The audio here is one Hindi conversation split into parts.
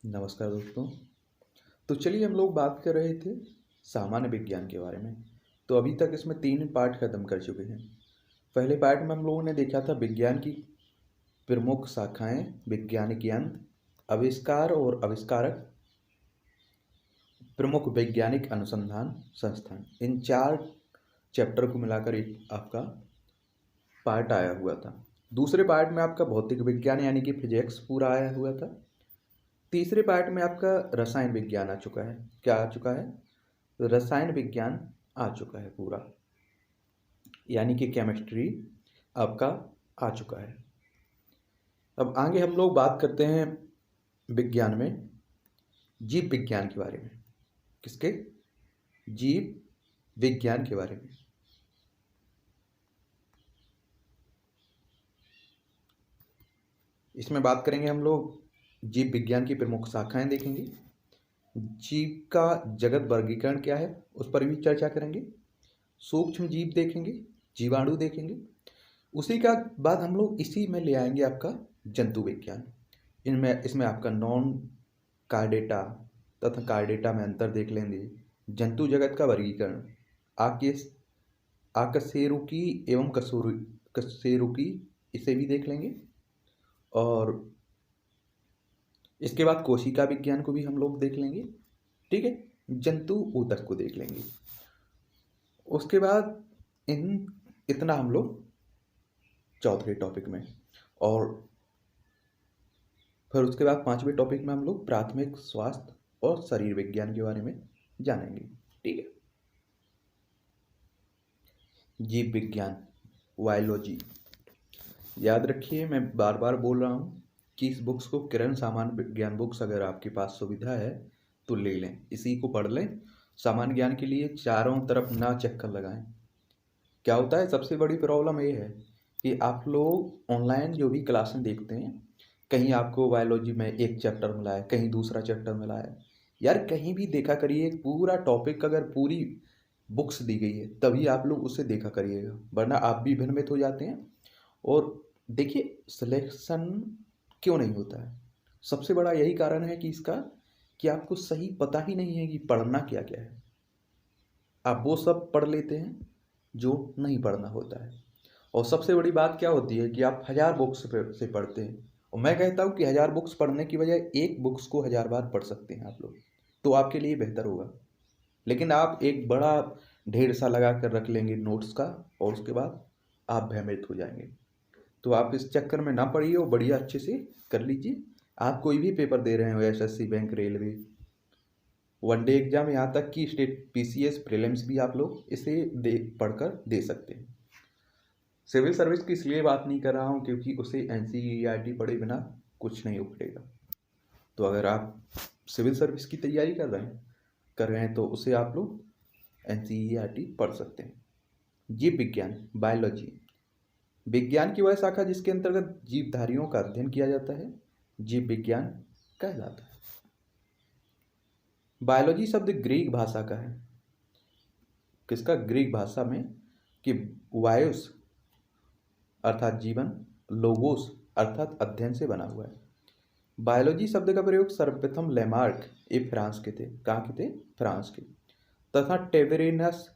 नमस्कार दोस्तों। तो चलिए हम लोग बात कर रहे थे सामान्य विज्ञान के बारे में। तो अभी तक इसमें 3 पार्ट खत्म कर चुके हैं। पहले पार्ट में हम लोगों ने देखा था विज्ञान की प्रमुख शाखाएं, वैज्ञानिक यंत्र, आविष्कार और आविष्कारक, प्रमुख वैज्ञानिक अनुसंधान संस्थान। इन 4 चैप्टर को मिलाकर एक आपका पार्ट आया हुआ था। दूसरे पार्ट में आपका भौतिक विज्ञान यानी कि फिजिक्स पूरा आया हुआ था। तीसरे पार्ट में आपका रसायन विज्ञान आ चुका है। क्या आ चुका है? रसायन विज्ञान आ चुका है पूरा, यानी कि केमिस्ट्री आपका आ चुका है। अब आगे हम लोग बात करते हैं विज्ञान में जीव विज्ञान के बारे में। किसके? जीव विज्ञान के बारे में। इसमें बात करेंगे हम लोग जीव विज्ञान की प्रमुख शाखाएं देखेंगे। जीव का जगत वर्गीकरण क्या है उस पर भी चर्चा करेंगे। सूक्ष्म जीव देखेंगे, जीवाणु देखेंगे। उसी का बाद हम लोग इसी में ले आएंगे आपका जंतु विज्ञान। इसमें आपका नॉन कार्डेटा तथा कार्डेटा में अंतर देख लेंगे। जंतु जगत का वर्गीकरण, आकशेरुकी एवं कशेरुकी, इसे भी देख लेंगे। और इसके बाद कोशिका विज्ञान को भी हम लोग देख लेंगे। ठीक है, जंतु ऊतक को देख लेंगे। उसके बाद इतना हम लोग चौथे टॉपिक में, और फिर उसके बाद 5वें टॉपिक में हम लोग प्राथमिक स्वास्थ्य और शरीर विज्ञान के बारे में जानेंगे। ठीक है, जीव विज्ञान, बायोलॉजी। याद रखिए, मैं बार बार बोल रहा हूँ कि इस बुक्स को, किरण सामान्य विज्ञान बुक्स, अगर आपके पास सुविधा है तो ले लें, इसी को पढ़ लें। सामान्य ज्ञान के लिए चारों तरफ ना चक्कर लगाएं। क्या होता है, सबसे बड़ी प्रॉब्लम ये है कि आप लोग ऑनलाइन जो भी क्लासें देखते हैं, कहीं आपको बायोलॉजी में एक चैप्टर मिला है, कहीं दूसरा चैप्टर मिला है। यार कहीं भी देखा करिए, पूरा टॉपिक अगर पूरी बुक्स दी गई है तभी आप लोग उसे देखा करिएगा, वरना आप भी भ्रमित हो जाते हैं। और देखिए, सिलेक्शन क्यों नहीं होता है? सबसे बड़ा यही कारण है कि इसका, कि आपको सही पता ही नहीं है कि पढ़ना क्या क्या है। आप वो सब पढ़ लेते हैं जो नहीं पढ़ना होता है। और सबसे बड़ी बात क्या होती है कि आप 1000 बुक्स से पढ़ते हैं, और मैं कहता हूँ कि 1000 बुक्स पढ़ने की बजाय एक बुक्स को 1000 बार पढ़ सकते हैं आप लोग, तो आपके लिए बेहतर होगा। लेकिन आप एक बड़ा ढेर सा लगा कर रख लेंगे नोट्स का, और उसके बाद आप भ्रमित हो जाएंगे। तो आप इस चक्कर में ना पढ़िए और बढ़िया अच्छे से कर लीजिए। आप कोई भी पेपर दे रहे हो, SSC, bank, railway, one day exam, यहाँ तक कि स्टेट पीसीएस प्रीलिम्स भी आप लोग इसे पढ़कर दे सकते हैं। सिविल सर्विस की इसलिए बात नहीं कर रहा हूँ क्योंकि उसे एनसीईआरटी पढ़े बिना कुछ नहीं उखड़ेगा। तो अगर आप सिविल सर्विस की तैयारी कर रहे हैं तो उसे आप लोग एनसीईआरटी पढ़ सकते हैं। जीव विज्ञान, बायोलॉजी, विज्ञान की वह शाखा जिसके अंतर्गत जीवधारियों का अध्ययन किया जाता है, जीव विज्ञान कहलाता है। बायोलॉजी शब्द ग्रीक भाषा का है। किसका? ग्रीक भाषा में, कि वायुस अर्थात जीवन, लोगोस अर्थात अध्ययन से बना हुआ है। बायोलॉजी शब्द का प्रयोग सर्वप्रथम लेमार्क, ये फ्रांस के थे। कहाँ के थे? फ्रांस के। तथा टेबरेनस,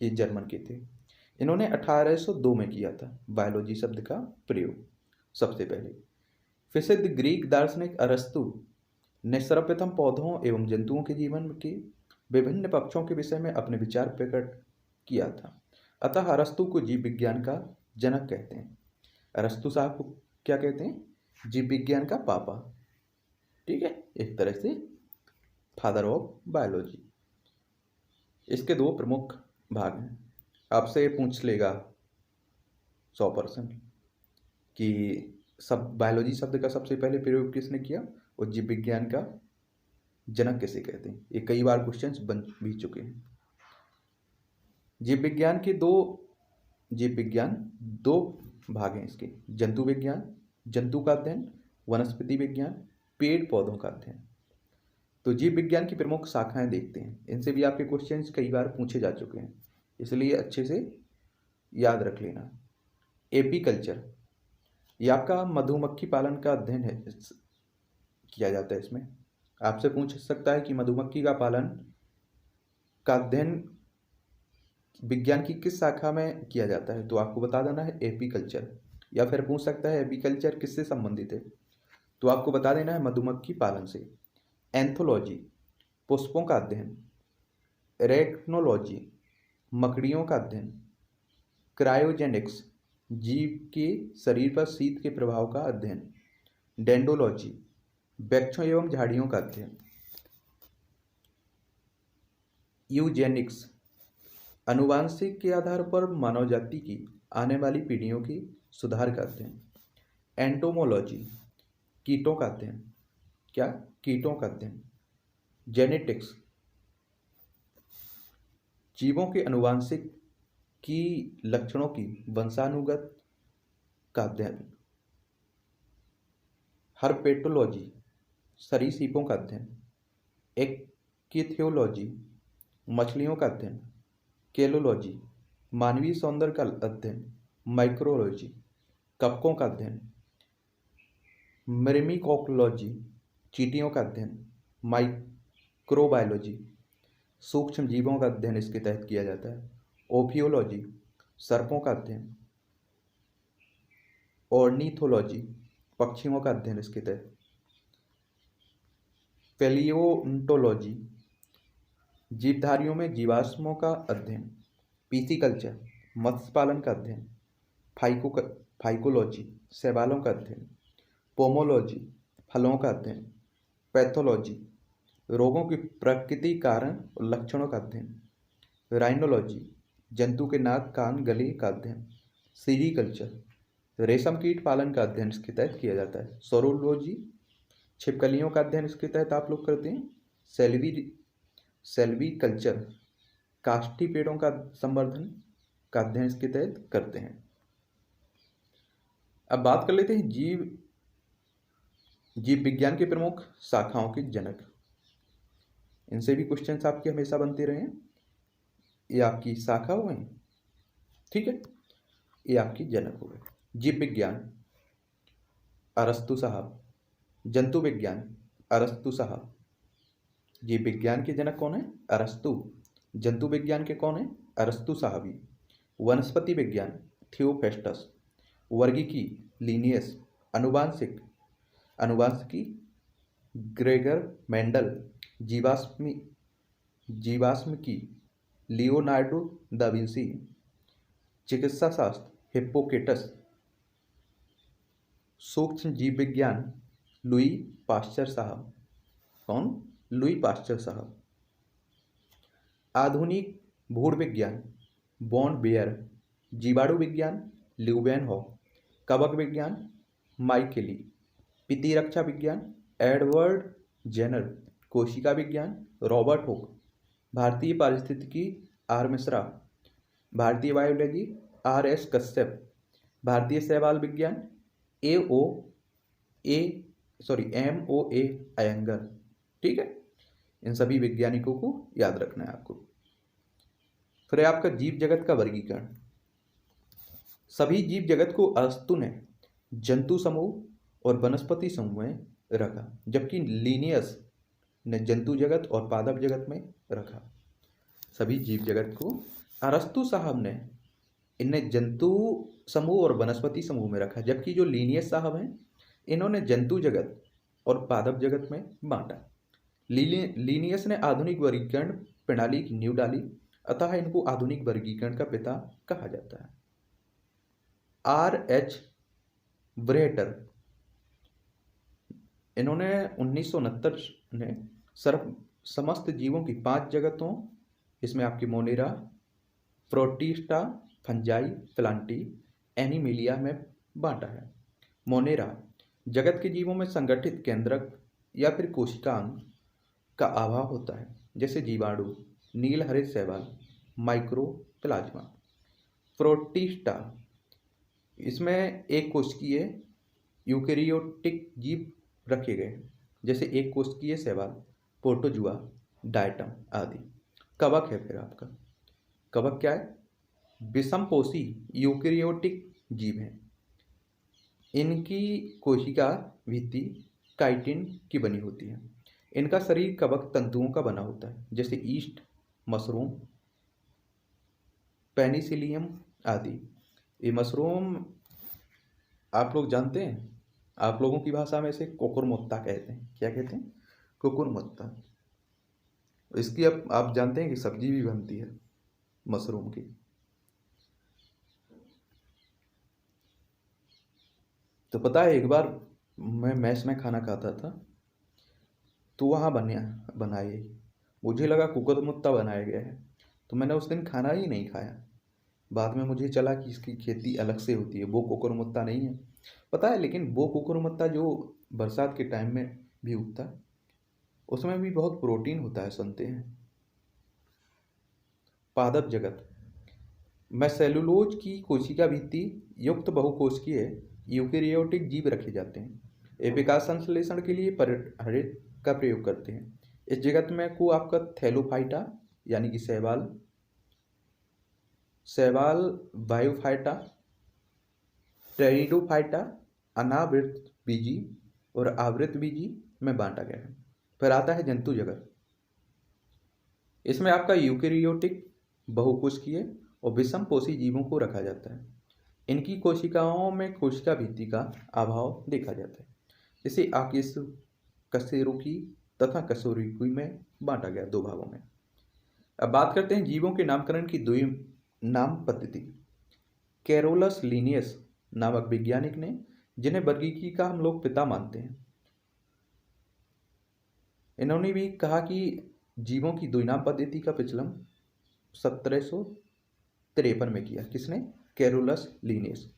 ये जर्मन के थे। इन्होंने 1802 में किया था बायोलॉजी शब्द का प्रयोग सबसे पहले। प्रसिद्ध ग्रीक दार्शनिक अरस्तु ने सर्वप्रथम पौधों एवं जंतुओं के जीवन के विभिन्न पक्षों के विषय में अपने विचार प्रकट किया था। अतः अरस्तु को जीव विज्ञान का जनक कहते हैं। अरस्तु साहब को क्या कहते हैं? जीव विज्ञान का पापा। ठीक है, एक तरह से फादर ऑफ बायोलॉजी। इसके 2 प्रमुख भाग हैं। आपसे पूछ लेगा 100% कि सब बायोलॉजी शब्द का सबसे पहले प्रयोग किसने किया और जीव विज्ञान का जनक किसे कहते हैं। ये कई बार क्वेश्चंस बन भी चुके हैं। जीव विज्ञान दो भाग हैं इसके। जंतु विज्ञान, जंतु का अध्ययन, वनस्पति विज्ञान, पेड़ पौधों का अध्ययन। तो जीव विज्ञान की प्रमुख शाखाएं देखते हैं। इनसे भी आपके क्वेश्चंस कई बार पूछे जा चुके हैं, इसलिए अच्छे से याद रख लेना। एपीकल्चर, ये आपका मधुमक्खी पालन का अध्ययन है, किया जाता है इसमें। आपसे पूछ सकता है कि मधुमक्खी का पालन का अध्ययन विज्ञान की किस शाखा में किया जाता है, तो आपको बता देना है एपीकल्चर। या फिर पूछ सकता है एपीकल्चर किससे संबंधित है, तो आपको बता देना है मधुमक्खी पालन से। एंथोलॉजी पुष्पों का अध्ययन, रेक्नोलॉजी मकड़ियों का अध्ययन, क्रायोजेनिक्स जीव के शरीर पर शीत के प्रभाव का अध्ययन, डेंडोलॉजी वृक्षों एवं झाड़ियों का अध्ययन, यूजेनिक्स अनुवांशिक के आधार पर मानव जाति की आने वाली पीढ़ियों की सुधार का अध्ययन, एंटोमोलॉजी कीटों का अध्ययन, क्या कीटों का अध्ययन, जेनेटिक्स जीवों के अनुवांशिक की लक्षणों की वंशानुगत का अध्ययन, हर्पेटोलॉजी सरीसृपों का अध्ययन, एक्किथियोलॉजी मछलियों का अध्ययन, केलोलॉजी मानवीय सौंदर्य का अध्ययन, माइक्रोलॉजी कवकों का अध्ययन, मिर्मीकोलॉजी चींटियों का अध्ययन, माइक्रोबायोलॉजी सूक्ष्म जीवों का अध्ययन इसके तहत किया जाता है, ओफियोलॉजी सर्पों का अध्ययन, ऑर्निथोलॉजी पक्षियों का अध्ययन इसके तहत, पैलियोंटोलॉजी जीवधारियों में जीवाश्मों का अध्ययन, पीसीकल्चर मत्स्य पालन का अध्ययन, फाइकोलॉजी शैवालों का अध्ययन, पोमोलॉजी फलों का अध्ययन, पैथोलॉजी रोगों की प्रकृति कारण और लक्षणों का अध्ययन, राइनोलॉजी जंतु के नाक कान गले का अध्ययन, सीरीकल्चर रेशम कीट पालन का अध्ययन इसके तहत किया जाता है, सोरोलॉजी छिपकलियों का अध्ययन इसके तहत आप लोग करते हैं, सेल्वी कल्चर काष्ठी पेड़ों का संवर्धन का अध्ययन इसके तहत करते हैं। अब बात कर लेते हैं जीव विज्ञान के प्रमुख शाखाओं के जनक। इनसे भी क्वेश्चंस आपके हमेशा बनते रहे हैं। ये आपकी शाखा हो गई, ठीक है, ये आपकी जनक हो गए। जीव विज्ञान अरस्तु साहब, जंतु विज्ञान अरस्तु साहब। जीव विज्ञान के जनक कौन है? अरस्तु। जंतु विज्ञान के कौन है? अरस्तु साहब ही। वनस्पति विज्ञान थियोफेस्टस। वर्गीकी लिनियस। अनुवांशिकी ग्रेगर मेंडल। जीवाश्मिकी लियोनार्डो दा विंसी। चिकित्सा शास्त्र हिप्पोकेटस। सूक्ष्म जीव विज्ञान लुई पाश्चर साहब। कौन? लुई पाश्चर साहब। आधुनिक भूड विज्ञान बॉन बेयर। जीवाणु विज्ञान ल्यूवेनहॉक। कवक विज्ञान माइकेली। प्रतिरक्षा विज्ञान एडवर्ड जेनर। कोशिका विज्ञान रॉबर्ट हुक। भारतीय पारिस्थितिकी आर मिश्रा। भारतीय बायोलॉजी RS कश्यप। भारतीय शैवाल विज्ञान MOA अयंगर। ठीक है, इन सभी वैज्ञानिकों को याद रखना है आपको। फिर आपका जीव जगत का वर्गीकरण। सभी जीव जगत को अरस्तु ने जंतु समूह और वनस्पति समूह में रखा, जबकि लिनियस ने जंतु जगत और पादप जगत में रखा। सभी जीव जगत को अरस्तु साहब ने इन्हें जंतु समूह और वनस्पति समूह में रखा, जबकि जो लिनियस साहब हैं इन्होंने जंतु जगत और पादप जगत में बांटा। लिनियस ने आधुनिक वर्गीकरण प्रणाली की नींव डाली, अतः इनको आधुनिक वर्गीकरण का पिता कहा जाता है। RH ब्रेटर, इन्होंने 1969 में समस्त जीवों की 5 जगतों, इसमें आपकी Monera, protista, fungi, Plantae, Animalia में बांटा है। मोनेरा जगत के जीवों में संगठित केंद्रक या फिर कोशिकांग का अभाव होता है, जैसे जीवाणु, नील हरित शैवाल, माइक्रोप्लाज्मा। प्रोटिस्टा, इसमें एक कोशिकीय यूकेरियोटिक जीव रखे गए, जैसे एक कोशिकीय शैवाल, प्रोटोजुआ, डायटम आदि। कवक है फिर आपका। कवक क्या है? विषमपोषी यूकेरियोटिक जीव हैं। इनकी कोशिका भित्ति काइटिन की बनी होती है। इनका शरीर कवक तंतुओं का बना होता है, जैसे ईस्ट, मशरूम, पेनिसिलियम आदि। ये मशरूम आप लोग जानते हैं, आप लोगों की भाषा में इसे कुकुरमुत्ता कहते हैं। क्या कहते हैं? कुकुरमुत्ता। इसकी अब आप जानते हैं कि सब्जी भी बनती है मशरूम की। तो पता है, एक बार मैं मैस में खाना खाता था, तो वहाँ बनाई, मुझे लगा कुकुरमुत्ता बनाया गया है, तो मैंने उस दिन खाना ही नहीं खाया। बाद में मुझे चला कि इसकी खेती अलग से होती है, वो कुकुरमुत्ता नहीं है। पता है, लेकिन वो कुकुरमुत्ता जो बरसात के टाइम में भी उगता है, उसमें भी बहुत प्रोटीन होता है, सुनते हैं। पादप जगत में सेलुलोज की कोशिका भित्ति युक्त बहुकोशिकीय यूकेरियोटिक जीव रखे जाते हैं। ये विकास संश्लेषण के लिए परिहरित का प्रयोग करते हैं। इस जगत में को आपका थैलोफाइटा यानी कि शैवाल, बायोफाइटा, टेरिडोफाइटा, अनावृत बीजी और आवृत बीजी में बांटा गया है। फिर आता है जंतु जगत। इसमें आपका यूकेरियोटिक, बहुकोशिकीय और विषमपोषी जीवों को रखा जाता है। इनकी कोशिकाओं में कोशिका भित्ति का अभाव देखा जाता है। इसे कशेरुकी तथा कशेरुकी में बांटा गया, दो भागों में। अब बात करते हैं जीवों के नामकरण की दो नाम पद्धति। कैरोलस लीनियस नामक वैज्ञानिक ने, जिन्हें वर्गीकी का हम लोग पिता मानते हैं, इन्होंने भी कहा कि जीवों की द्विनाम पद्धति का प्रचलन 1753 में किया। किसने? Carolus Linnaeus.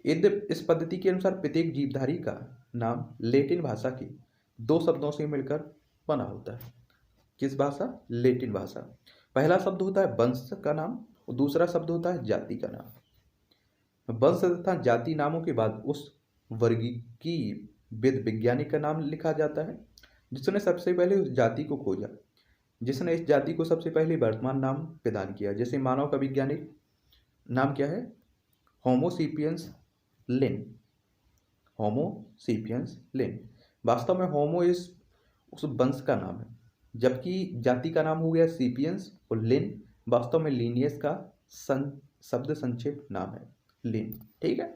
इस पद्धति के अनुसार प्रत्येक जीवधारी का नाम लैटिन भाषा के दो शब्दों से मिलकर बना होता है। किस भाषा? लैटिन भाषा। पहला शब्द होता है वंश का नाम और दूसरा शब्द होता है जाति का नाम। वंश तथा जाति नामों के बाद उस वर्गीकी वैज्ञानिक का नाम लिखा जाता है जिसने सबसे पहले उस जाति को खोजा, जिसने इस जाति को सबसे पहले वर्तमान नाम प्रदान किया। जैसे मानव का वैज्ञानिक नाम क्या है? होमोसेपियंस लिन। होमोसेपियंस लिन। वास्तव में होमो इस उस वंश का नाम है, जबकि जाति का नाम हो गया सीपियंस, और लिन वास्तव में लीनियस का शब्द संक्षेप नाम है, लिन। ठीक है।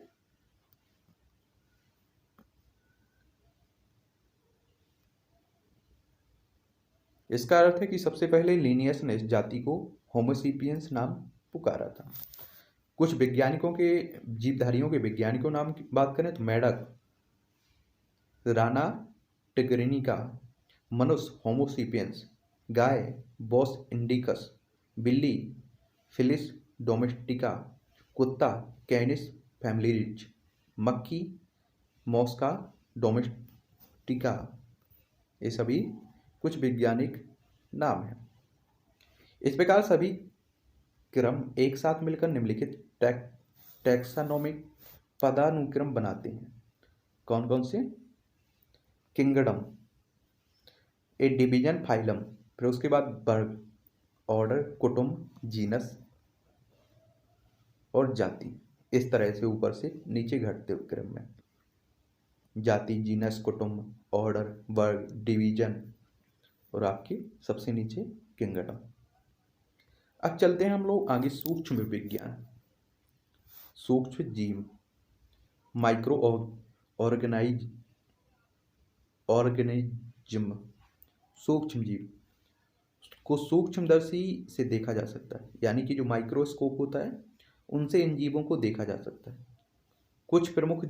इसका अर्थ है कि सबसे पहले लीनियस ने इस जाति को होमोसेपियंस नाम पुकारा था। कुछ वैज्ञानिकों के, जीवधारियों के वैज्ञानिकों नाम की बात करें तो मेढक राना टिग्रिनिका, मनुष्य होमोसेपियंस, गाय बोस इंडिकस, बिल्ली फिलिस डोमेस्टिका, कुत्ता कैनिस फैमिलिज, मक्खी मॉस्का डोमेस्टिका। ये सभी कुछ वैज्ञानिक नाम हैं। इस प्रकार सभी क्रम एक साथ मिलकर निम्नलिखित टैक्सानोमिक पदानुक्रम बनाते हैं। कौन कौन से? किंगडम, ए डिवीजन, फाइलम, फिर उसके बाद वर्ग, ऑर्डर, कुटुंब, जीनस और जाति। इस तरह से ऊपर से नीचे घटते क्रम में जाति, जीनस, कुटुंब, ऑर्डर, वर्ग, डिवीजन और आपके सबसे नीचे किंगडम। अब चलते हैं हम लोग आगे सूक्ष्म विज्ञान, सूक्ष्म जीव, माइक्रो ऑर्गेनिज्म। सूक्ष्म जीव को सूक्ष्मदर्शी से देखा जा सकता है, यानी कि जो माइक्रोस्कोप होता है उनसे इन जीवों को देखा जा सकता है। कुछ प्रमुख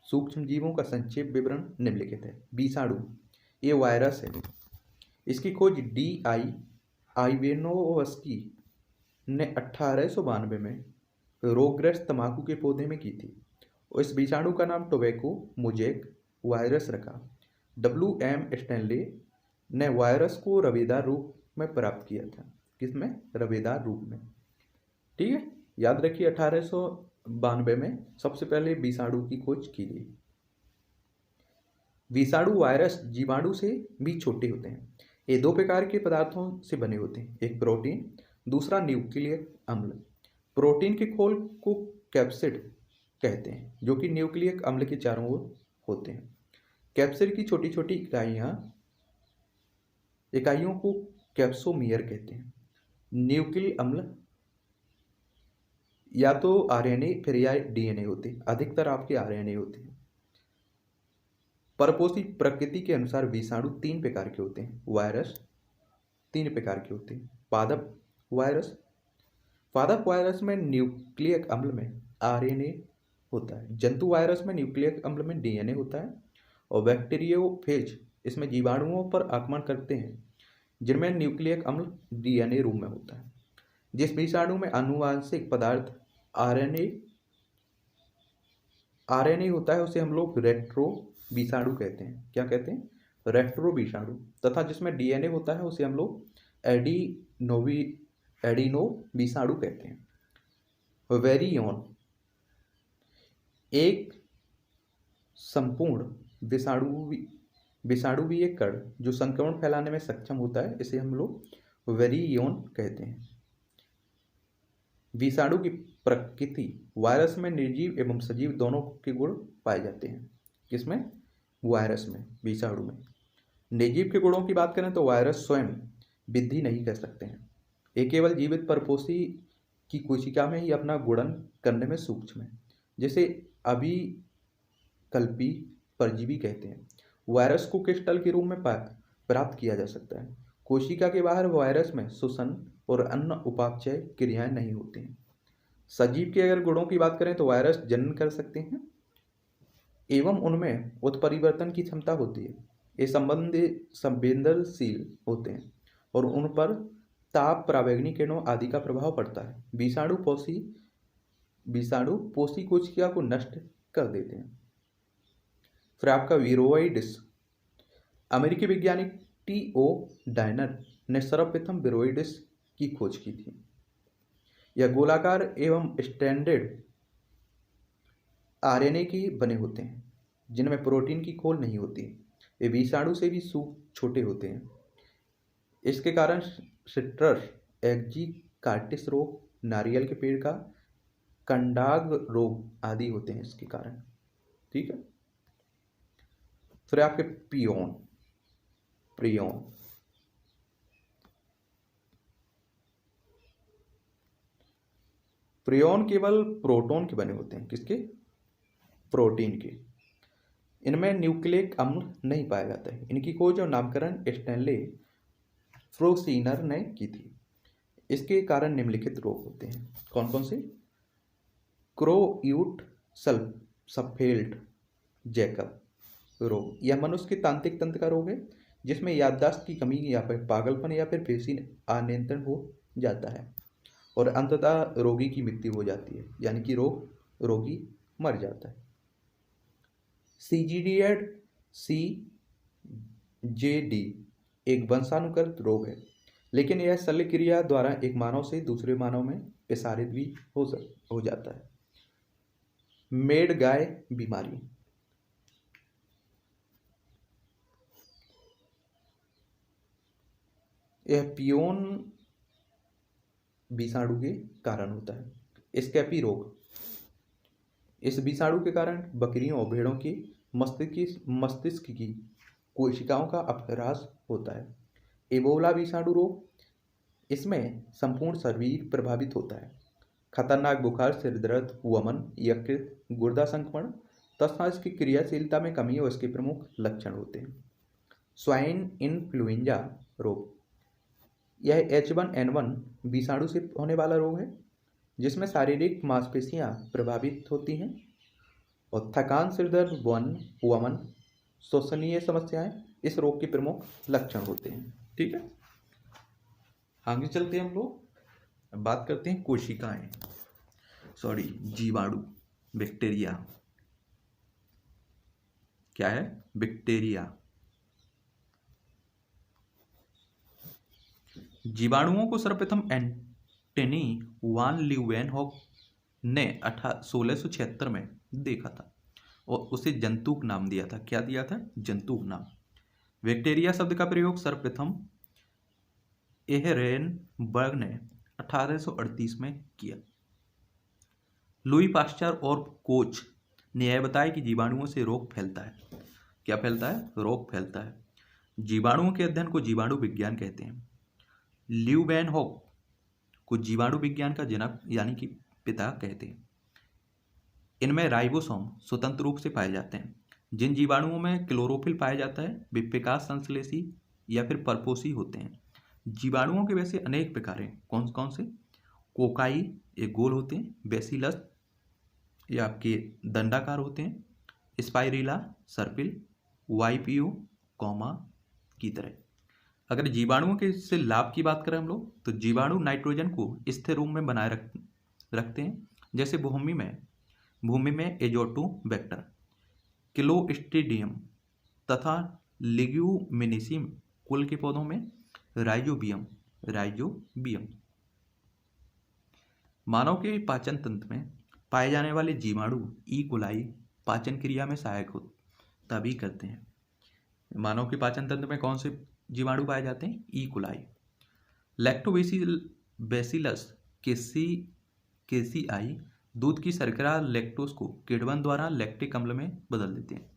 सूक्ष्म जीवों का संक्षेप विवरण निम्नलिखित है। विषाणु, ये वायरस है। इसकी खोज D.I. आइवेनोवस्की ने 1892 में रोगग्रस्त तंबाकू के पौधे में की थी और इस विषाणु का नाम टोबैको मोज़ेक वायरस रखा। W.M. स्टैनले ने वायरस को रवेदार रूप में प्राप्त किया था। किसमें? रवेदार रूप में। ठीक है, याद रखिए 1892 में सबसे पहले विषाणु की खोज की गई। विषाणु वायरस जीवाणु से भी छोटे होते हैं। ये दो प्रकार के पदार्थों से बने होते हैं, एक प्रोटीन, दूसरा न्यूक्लियक अम्ल। प्रोटीन के खोल को कैप्सिड कहते हैं, जो कि न्यूक्लियक अम्ल के चारों ओर होते हैं। कैप्सिड की छोटी छोटी इकाइयाँ इकाइयों को कैप्सोमीयर कहते हैं। न्यूक्लिक अम्ल या तो आरएनए फिर या डीएनए होते हैं, अधिकतर आपके आरएनए होते हैं। परपोषी प्रकृति के अनुसार विषाणु 3 प्रकार के होते हैं। वायरस 3 प्रकार के होते हैं। पादप वायरस में न्यूक्लिक अम्ल में आरएनए होता है। जंतु वायरस में न्यूक्लिक अम्ल में डीएनए होता है। और बैक्टीरियोफेज इसमें जीवाणुओं पर आक्रमण करते हैं जिनमें न्यूक्लिक अम्ल डीएनए रूप में होता है। जिस विषाणु में आनुवांशिक पदार्थ आरएनए होता है उसे हम लोग रेट्रो विषाणु कहते हैं। क्या कहते हैं? रेट्रो विषाणु। तथा जिसमें डीएनए होता है उसे हम लोग एडिनो विषाणु कहते हैं। वेरियोन एक संपूर्ण विषाणुवीय कण जो संक्रमण फैलाने में सक्षम होता है, इसे हम लोग वेरियोन कहते हैं। विषाणु की प्रकृति वायरस में निर्जीव एवं सजीव दोनों के गुण पाए जाते हैं। किसमें? वायरस में, विषाणु में। निर्जीव के गुणों की बात करें तो वायरस स्वयं वृद्धि नहीं कर सकते हैं। ये केवल जीवित परपोषी की कोशिका में ही अपना गुणन करने में सूक्ष्म है, जिसे अभिकल्पी परजीवी कहते हैं। वायरस को क्रिस्टल के रूप में प्राप्त किया जा सकता है। कोशिका के बाहर वायरस में श्वसन और अन्य उपापचय क्रियाएं नहीं होती हैं। सजीव के अगर गुणों की बात करें तो वायरस जनन कर सकते हैं एवं उनमें उत्परिवर्तन की क्षमता होती है। ये संवेदनशील होते हैं और उन पर ताप, पराबैंगनी किरणों आदि का प्रभाव पड़ता है। विषाणु पोषी कोशिका को नष्ट कर देते हैं। फिर आपका विरोइडिस। अमेरिकी वैज्ञानिक T.O. डायनर ने सर्वप्रथम विरोइडिस की खोज की थी। यह गोलाकार एवं स्ट्रैंडेड आरएनए के बने होते हैं जिनमें प्रोटीन की खोल नहीं होती। ये विषाणु से भी छोटे होते हैं। इसके कारण सिट्रस एक्जिकार्टिस रोग, नारियल के पेड़ का कंडाग रोग आदि होते हैं इसके कारण। ठीक है। फिर आपके प्रियोन केवल प्रोटॉन के बने होते हैं। किसके? प्रोटीन के। इनमें न्यूक्लिक अम्ल नहीं पाया जाता है। इनकी खोज और नामकरण स्टैनले फ्रोसीनर ने की थी। इसके कारण निम्नलिखित रोग होते हैं। कौन कौन से? क्रोयूट सफेल्ट जैकब रोग। यह मनुष्य के तांत्रिक तंत्र का रोग है जिसमें याददाश्त की कमी या फिर पागलपन या फिर पेशी अनियंत्रण हो जाता है और अंततः रोगी की मृत्यु हो जाती है, यानी कि रोगी मर जाता है। CJD एक वंशानुगत रोग है, लेकिन यह शल्य क्रिया द्वारा एक मानव से दूसरे मानव में प्रसारित भी हो जाता है। मेड गाय बीमारी। यह पियोन विषाणु के कारण होता है। स्कैबी रोग। इस विषाणु के कारण बकरियों और भेड़ों के मस्तिष्क की कोशिकाओं का अपह्रास होता है। एबोला विषाणु रोग। इसमें संपूर्ण शरीर प्रभावित होता है। खतरनाक बुखार, सिर दर्द, वमन, यकृत, गुर्दा संक्रमण तथा इसकी क्रियाशीलता में कमी और इसके प्रमुख लक्षण होते हैं। स्वाइन इन्फ्लुएंजा रोग। यह H1N1 विषाणु से होने वाला रोग है जिसमें शारीरिक मांसपेशियां प्रभावित होती हैं और थकान, सिरदर्द, वमन, श्वसनीय समस्याएं इस रोग के प्रमुख लक्षण होते हैं। ठीक है। आगे चलते हैं हम लोग बात करते हैं जीवाणु, बैक्टीरिया। क्या है? बैक्टीरिया। जीवाणुओं को सर्वप्रथम एंटनी वान लीeuwenhoek ने 1676 में देखा था और उसे जंतुक नाम दिया था। क्या दिया था? जंतुक नाम। बैक्टीरिया शब्द का प्रयोग सर्वप्रथम एहरेनबर्ग ने 1838 में किया। लुई पास्चर और कोच ने यह बताया कि जीवाणुओं से रोग फैलता है। क्या फैलता है? रोग फैलता है। जीवाणुओं के अध्ययन को जीवाणु विज्ञान कहते हैं। ल्यूवेनहॉक को जीवाणु विज्ञान का जनक यानी कि पिता कहते हैं। इनमें राइबोसोम स्वतंत्र रूप से पाए जाते हैं। जिन जीवाणुओं में क्लोरोफिल पाया जाता है वे विकास संश्लेषी या फिर परपोषी होते हैं। जीवाणुओं के वैसे अनेक प्रकार हैं। कौन कौन से? कोकाई, ये गोल होते हैं। बेसिलस, ये आपके दंडाकार होते हैं। स्पाइरिला, सर्पिल। वाइपियो, कॉमा की तरह। अगर जीवाणुओं के से लाभ की बात करें हम लोग, तो जीवाणु नाइट्रोजन को स्थिर रूप में बनाए रखते हैं। जैसे भूमि में एजोटोबैक्टर, क्लोस्ट्रीडियम तथा लिग्यूमिनेसी कुल के पौधों में राइजोबियम। मानव के पाचन तंत्र में पाए जाने वाले जीवाणु ई कोलाई पाचन क्रिया में सहायक होता भी करते हैं। मानव के पाचन तंत्र में कौन से जीवाणु पाए जाते हैं? E coli. लैक्टोबैसिलस केसीआई दूध की शर्करा लैक्टोज को किण्वन द्वारा लैक्टिक अम्ल में बदल देते हैं,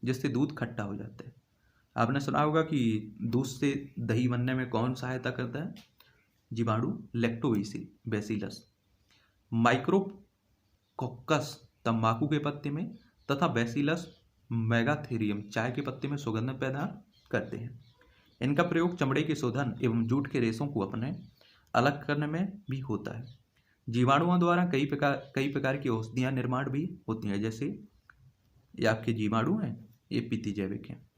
जिससे दूध खट्टा हो जाता है। आपने सुना होगा कि दूध से दही बनने में कौन सहायता करता है? जीवाणु लैक्टोबैसिलस। माइक्रोकोकस तंबाकू के पत्ते में तथा बैसिलस मेगाथेरियम चाय के पत्ते में सुगंध पैदा करते हैं। इनका प्रयोग चमड़े के शोधन एवं जूट के रेशों को अपने अलग करने में भी होता है। जीवाणुओं द्वारा कई प्रकार की औषधियां निर्माण भी होती हैं। जैसे ये आपके जीवाणु हैं, ये पितिजैविक हैं।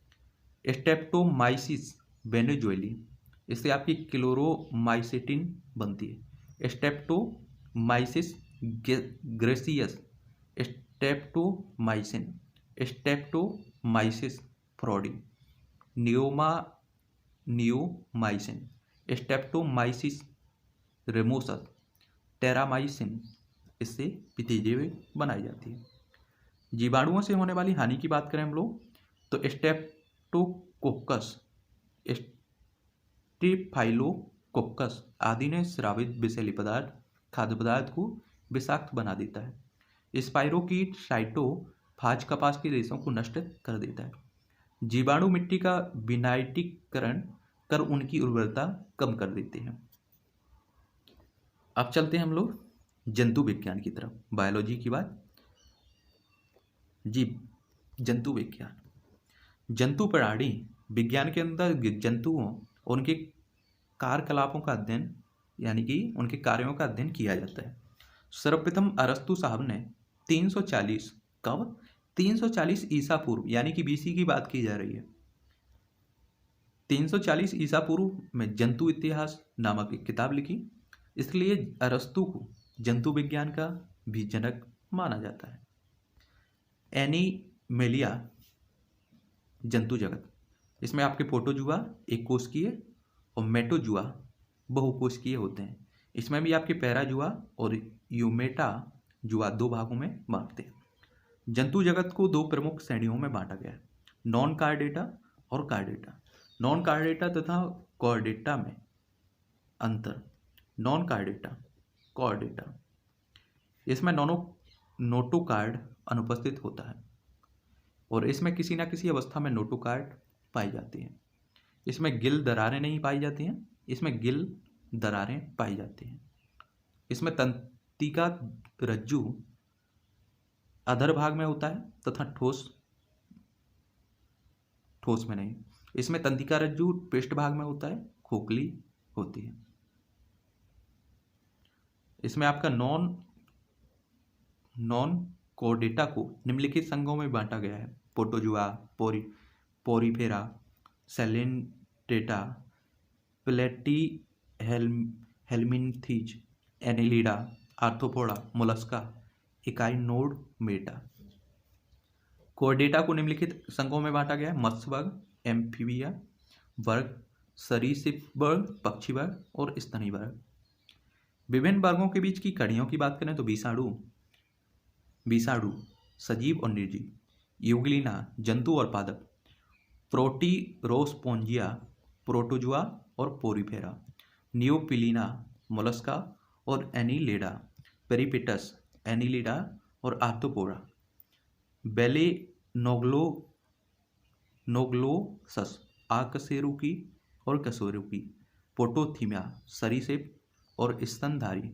स्टेप्टोमाइसिस वेनेजुएली, इससे आपकी क्लोरोमाइसिटिन बनती है। Streptomyces griseus, streptomycin, Streptomyces fradiae, neomycin, Streptomyces ramosus, terramycin, इससे पितिजैविक बनाई जाती है। जीवाणुओं से होने वाली हानि की बात करें हम लोग, तो स्टेप्टोकोक्कस, स्टेफाइलोकोक्कस आदि ने स्रावित विषैली पदार्थ खाद्य पदार्थ को विषाक्त बना देता है। स्पाइरोकीट साइटोफाज कपास के रेशों को नष्ट कर देता है। जीवाणु मिट्टी का विनाइटीकरण कर उनकी उर्वरता कम कर देते हैं। अब चलते हैं हम लोग जंतु विज्ञान की तरफ, बायोलॉजी की बात। जंतु विज्ञान, जंतु प्राणी विज्ञान के अंदर जंतुओं और उनके कार्यकलापों का अध्ययन यानी कि उनके कार्यों का अध्ययन किया जाता है। सर्वप्रथम अरस्तु साहब ने 340 ईसा पूर्व यानी कि बीसी की बात की जा रही है। 340 ईसा पूर्व में जंतु इतिहास नामक एक किताब लिखी। इसलिए अरस्तु को जंतु विज्ञान का भी जनक माना जाता है। एनिमेलिया, जंतु जगत, इसमें आपके प्रोटोजुआ एक कोशिकीय और मेटोजुआ बहुकोशिकीय होते हैं। इसमें भी आपके पैराजुआ और यूमेटाजुआ दो भागों में बांटते हैं। जंतु जगत को दो प्रमुख श्रेणियों में बांटा गया है, नॉन कार्डेटा और कार्डेटा। नॉन कार्डेटा तथा कॉर्डेटा में अंतर। नॉन कार्डेटा, कॉर्डेटा, इसमें नोटोकार्ड अनुपस्थित होता है और इसमें किसी न किसी अवस्था में नोटोकार्ड पाई जाती है। इसमें गिल दरारें नहीं पाई जाती हैं, इसमें गिल दरारें पाई जाती हैं। इसमें तंत्रिका रज्जु अधर भाग में होता है तथा ठोस में नहीं। इसमें तंत्रिका रज्जु पृष्ठ भाग में होता है, खोखली होती है। इसमें आपका नॉन कोर्डेटा को निम्नलिखित संघों में बांटा गया है, Protozoa, Porifera, Coelenterata, Platyhelminthes, Annelida, Arthropoda, Mollusca, Echinodermata. Chordata को निम्नलिखित संघों में बांटा गया है, मत्स्य वर्ग, एम्फीबिया वर्ग, सरीसृप वर्ग, पक्षी वर्ग और स्तनी वर्ग। विभिन्न वर्गों के बीच की कड़ियों की बात करें तो विषाणु सजीव और निर्जीव, यूग्लिना जंतु और पादप, प्रोटीरोस्पोंजिया प्रोटोजुआ और पोरीफेरा, नियोपिलिना मोलस्का और एनीलिडा, पेरिपेटस एनीलिडा और आर्थ्रोपोडा, बेलेनोग्लोसस आकशेरुकी और कशेरुकी, पोटोथीमिया सरीसृप और स्तनधारी,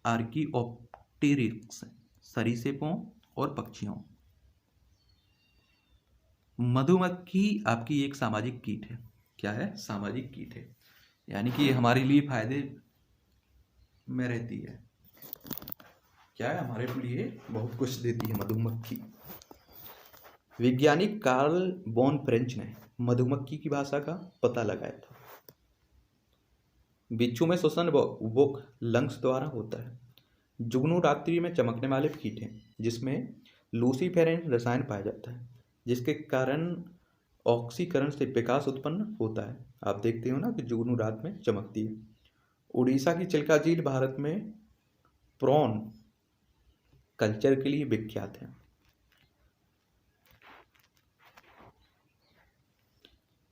आर्कियोप्टेरिक्स सरीसृपों और पक्षियों। मधुमक्खी आपकी एक सामाजिक कीट है। क्या है? सामाजिक कीट है, यानी कि हमारे लिए फायदे में रहती है। क्या है? हमारे लिए बहुत कुछ देती है मधुमक्खी। वैज्ञानिक कार्ल वॉन फ्रेंच ने मधुमक्खी की भाषा का पता लगाया था। बिच्छू में श्वसन वोक लंग्स द्वारा होता है। जुगनू रात्रि में चमकने वाले कीट हैं, जिसमें लूसीफेरेन रसायन पाया जाता है, जिसके कारण ऑक्सीकरण से प्रकाश उत्पन्न होता है। आप देखते हो ना कि जुगनू रात में चमकती है। उड़ीसा की चिल्का झील भारत में प्रॉन कल्चर के लिए विख्यात है।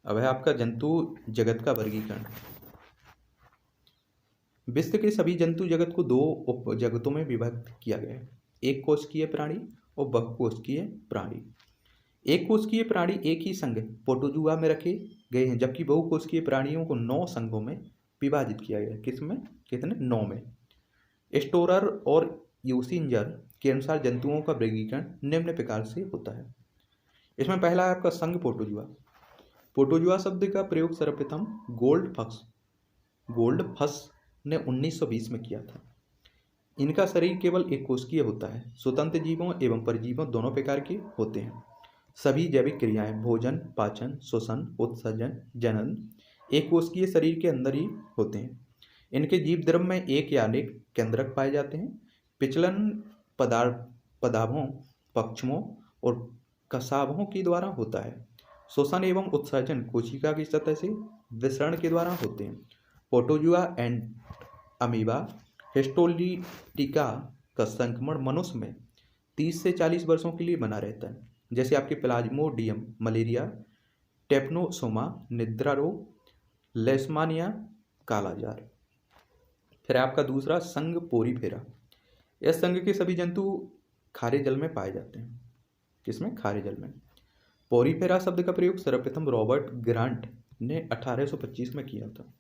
अब है आपका जंतु जगत का वर्गीकरण। विश्व के सभी जंतु जगत को दो उप जगतों में विभक्त किया गया है, एक कोशिकीय प्राणी और बहुकोशिकीय प्राणी। एक कोशिकीय प्राणी एक ही संघ प्रोटोजुआ में रखे गए हैं, जबकि बहुकोशिकीय प्राणियों को 9 संघों में विभाजित किया गया है। किसमें? कितने? 9 में। स्टोरर और यूसिंजर के अनुसार जंतुओं का वर्गीकरण निम्न प्रकार से होता है। इसमें पहला है आपका संघ प्रोटोजुआ। प्रोटोजुआ शब्द का प्रयोग सर्वप्रथम गोल्डफस ने 1920 में किया था। इनका शरीर केवल एक कोशिकीय होता है। स्वतंत्र जीवों एवं परजीवों दोनों प्रकार के होते हैं। सभी जैविक क्रियाएं भोजन, पाचन, श्वसन, उत्सर्जन, जनन एक कोशिकीय शरीर के अंदर ही होते हैं। इनके जीव द्रव में एक या अनेक केंद्रक पाए जाते हैं। विचलन पदार्थों, पक्षमों और कसाबों के द्वारा होता है। श्वसन एवं उत्सर्जन कोशिका की सतह से विसरण के द्वारा होते हैं। प्रोटोजुआ एंड अमीबा हिस्टोलिटिका का संक्रमण मनुष्य में 30 से 40 वर्षों के लिए बना रहता है, जैसे आपके प्लाज्मोडियम, मलेरिया, टेपनोसोमा, निद्रा रोग, लेशमानिया, कालाजार। फिर आपका दूसरा संघ पोरीफेरा। इस संघ के सभी जंतु खारे जल में पाए जाते हैं। किसमें? खारे जल में। पोरीफेरा शब्द का प्रयोग सर्वप्रथम रॉबर्ट ग्रांट ने 1825 में किया था।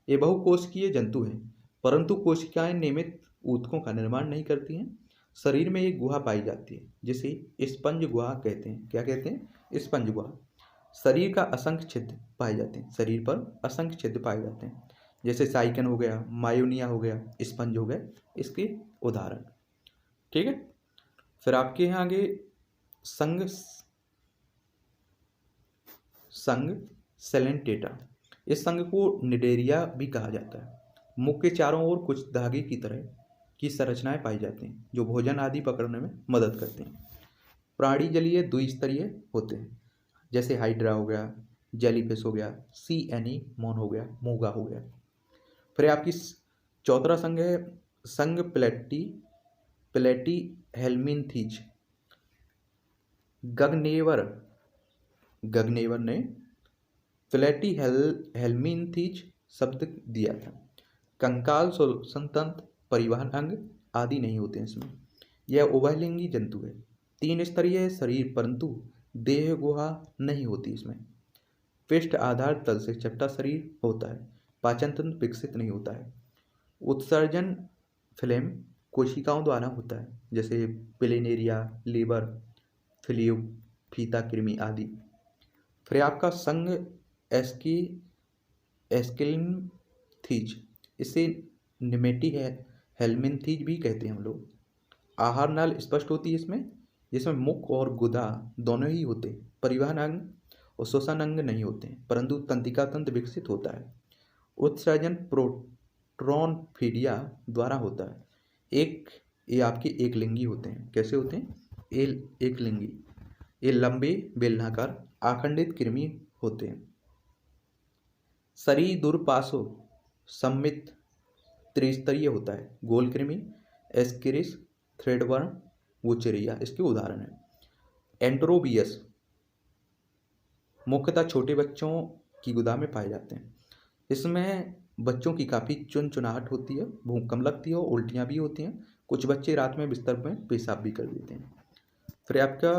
ये बहुकोशिकीय जंतु हैं, परंतु कोशिकाएं नियमित ऊतकों का निर्माण नहीं करती हैं। शरीर में एक गुहा पाई जाती है, जिसे स्पंज गुहा कहते हैं। क्या कहते हैं? स्पंज गुहा। शरीर का असंख्य छिद्र पाए जाते हैं। शरीर पर असंख्य छिद्र पाए जाते हैं, जैसे साइकन हो गया, मायोनिया हो गया, स्पंज हो गया, इसके उदाहरण। ठीक है। फिर आपके यहाँ आगे संघ सेलेंटेटा। इस संघ को निडेरिया भी कहा जाता है। मुख के चारों ओर कुछ धागे की तरह की संरचनाएं पाई जाती हैं, जो भोजन आदि पकड़ने में मदद करती हैं। प्राणी जलीय द्विस्तरीय होते हैं, जैसे हाइड्रा हो गया, जेलीफिश हो गया, सी एनीमोन हो गया, मूंगा हो गया। फिर आपकी चौथा संघ है संघ प्लेटी हेल्मिन्थीज। गगनेवर ने प्लेटी हेल्मिन्थीज शब्द दिया था। कंकाल, श्वसन तंत्र, परिवहन अंग आदि नहीं होते हैं इसमें। यह उभयलिंगी जंतु है। 3 स्तरीय शरीर, परंतु देह गुहा नहीं होती इसमें। पृष्ठ आधार तल से चपटा शरीर होता है। पाचन तंत्र विकसित नहीं होता है। उत्सर्जन फ्लेम कोशिकाओं द्वारा होता है, जैसे प्लेनेरिया, लीवर, फ्लू, फीता कृमि आदि। फिर आपका संघ एस्किलथीज, इसे निमेटी है हेल्मिन्थीज भी कहते हैं हम लोग। आहार नाल स्पष्ट होती है इसमें, जिसमें मुख और गुदा दोनों ही होते हैं। परिवहन अंग और श्वसन अंग नहीं होते हैं, परंतु तंत्रिका तंत्र विकसित होता है। उत्सर्जन प्रोटोनफीडिया द्वारा होता है। ये आपके एक लिंगी होते हैं। कैसे होते हैं? एक लिंगी। ये लंबे बेलनाकार आखंडित कृमि होते हैं। शरीर दूरपासो सम्मित त्रिस्तरीय होता है। गोल कृमि, एस्केरिस, थ्रेडवर्म, वुचेरिया इसके उदाहरण हैं। एंट्रोबियस मुख्यतः छोटे बच्चों की गुदा में पाए जाते हैं। इसमें बच्चों की काफ़ी चुनचुनाहट होती है, भूख कम लगती है और उल्टियाँ भी होती हैं। कुछ बच्चे रात में बिस्तर में पेशाब भी कर देते हैं। फिर आपका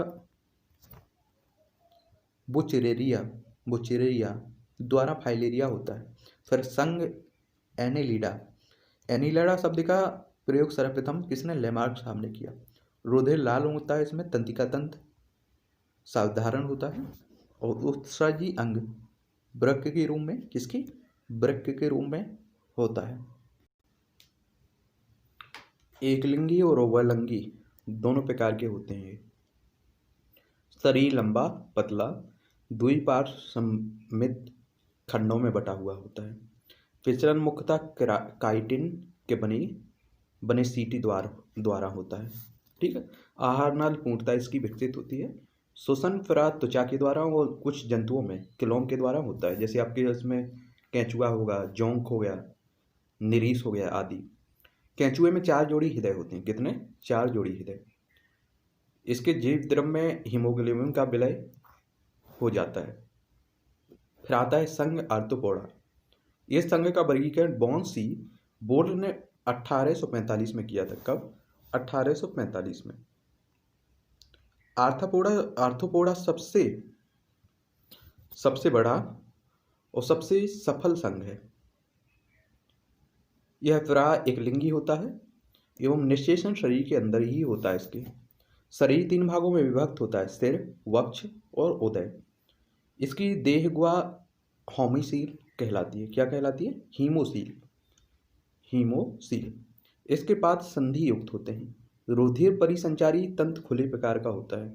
बुचेरेरिया बुचेरेरिया द्वारा फाइलेरिया होता है। फिर संघ एनेलिडा, एनीलिडा शब्द का प्रयोग सर्वप्रथम किसने? लेमार्क साहब ने किया। रुधिर लाल होता है, इसमें तंत्रिका तंत्र साधारण होता है और उत्सर्जी अंग वृक्क के रूप में, किसकी? वृक्क के रूप में होता है। एकलिंगी और उभयलिंगी दोनों प्रकार के होते हैं। शरीर लंबा पतला द्विपार्श्व सममित खंडों में बटा हुआ होता है। विचरण मुख्यतः काइटिन के बने सीटी द्वारा होता है। ठीक है। आहार नाल पूर्णता इसकी विकसित होती है। श्वसन फिर त्वचा के द्वारा और कुछ जंतुओं में क्लोम के द्वारा होता है। जैसे आपके इसमें केंचुआ होगा, जोंक हो गया, निरीस हो गया आदि। केंचुए में 4 जोड़ी हृदय होते हैं। कितने? 4 जोड़ी हृदय। इसके जीव द्रव में हीमोग्लोबिन का विलय हो जाता है। फिर आता है संघ आर्थ्रोपोडा। इस संघ का वर्गीकरण बॉन सी बोर्ड ने 1845 में किया था। कब? 1845 में। आर्थ्रोपोडा सबसे बड़ा और सबसे सफल संघ है। यह प्राय एकलिंगी होता है एवं निषेचन शरीर के अंदर ही होता है। इसके शरीर 3 भागों में विभक्त होता है, सिर, वक्ष और उदय। इसकी देहगुहा होमिसील कहलाती है। क्या कहलाती है? हीमोसील। इसके पाद संधि युक्त होते हैं। रुधिर परिसंचारी तंत्र खुले प्रकार का होता है।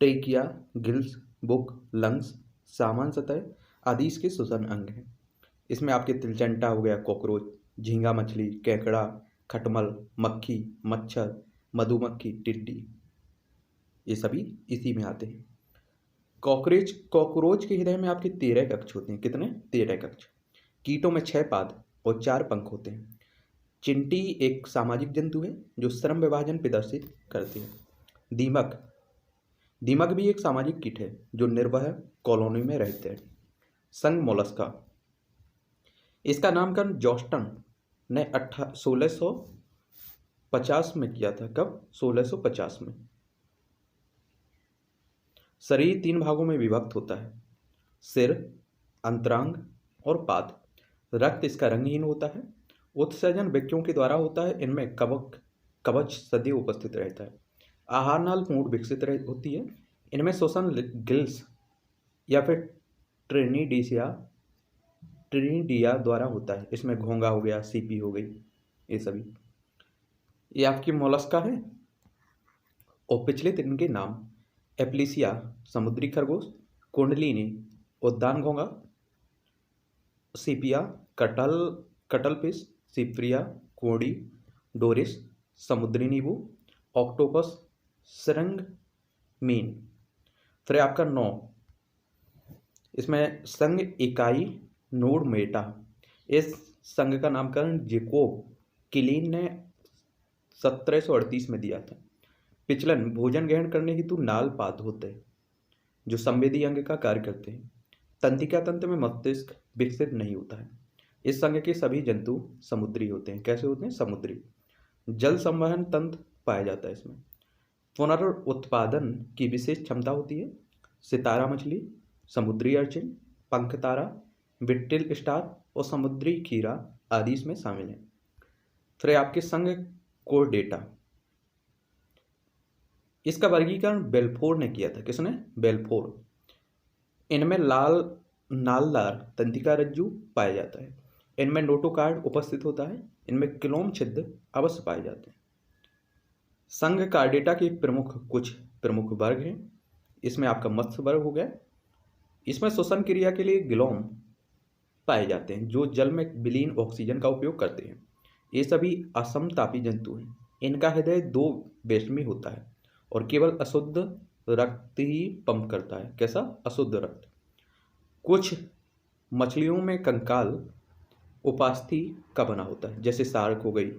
टेकिया, गिल्स, बुक, लंग्स, सामान्य सतह आदि इसके श्वसन अंग हैं। इसमें आपके तिलचंटा हो गया, कॉकरोच, झींगा मछली, केकड़ा, खटमल, मक्खी, मच्छर, मधुमक्खी, टिड्डी, ये सभी इसी में आते हैं। कॉकरोच के हृदय में आपके 13 कक्ष होते हैं। कितने? 13 कक्ष। कीटों में 6 पाद और 4 पंख होते हैं। चिंटी एक सामाजिक जंतु है जो श्रम विभाजन प्रदर्शित करती है। दीमक भी एक सामाजिक कीट है जो निर्भय कॉलोनी में रहते हैं। संघ मोलस्का, इसका नामकरण जॉस्टन ने 1650 में किया था। कब? 1650 में। शरीर 3 भागों में विभक्त होता है, सिर, अंतरांग और पाद। रक्त इसका रंगहीन होता है। उत्सर्जन वृक्कों के द्वारा होता है। इनमें कवच सदैव उपस्थित रहता है। आहार नाल पूर्ण विकसित होती है। इनमें श्वसन गिल्स या फिर ट्रिनिडिया द्वारा होता है। इसमें घोंगा हो गया, सीपी हो गई, ये सभी। ये आपकी मोलस्का है। और पिछले 3 के नाम एप्लिसिया समुद्री खरगोश, कुंडलिनी उद्यान घोंगा, सीपिया कटलफिश, सिप्रिया कोडी, डोरिस समुद्री नींबू, ऑक्टोपस सरंग मीन। फिर आपका 9, इसमें संघ इकाई नोड मेटा। इस संघ का नामकरण जेकोब किलीन ने 1738 में दिया था। पिछलन भोजन ग्रहण करने हेतु नाल पाद होते हैं जो संवेदी अंग का कार्य करते हैं। तंत्रिका तंत्र में मस्तिष्क विकसित नहीं होता है। इस संघ के सभी जंतु समुद्री होते हैं। कैसे होते हैं? समुद्री। जल संवहन तंत्र पाया जाता है इसमें। पुनरुत्पादन की विशेष क्षमता होती है। सितारा मछली, समुद्री अर्चिन, पंख तारा, बिट्टिल स्टार और समुद्री खीरा आदि इसमें शामिल हैं। फिर आपके संघ कोर्डेटा, इसका वर्गीकरण बेल्फोर ने किया था। किसने? बेल्फोर। इनमें नालदार तंत्रिका रज्जु पाया जाता है। इनमें नोटोकार्ड उपस्थित होता है। इनमें क्लोम छिद्र अवश्य पाए जाते हैं। संघ कार्डेटा के कुछ प्रमुख वर्ग हैं। इसमें आपका मत्स्य वर्ग हो गया। इसमें श्वसन क्रिया के लिए ग्लोम पाए जाते हैं जो जल में विलीन ऑक्सीजन का उपयोग करते हैं। ये सभी असमतापी जंतु हैं। इनका हृदय 2 बेसमी होता है और केवल अशुद्ध रक्त ही पंप करता है। कैसा? अशुद्ध रक्त। कुछ मछलियों में कंकाल उपास्थि का बना होता है, जैसे शार्क हो गई,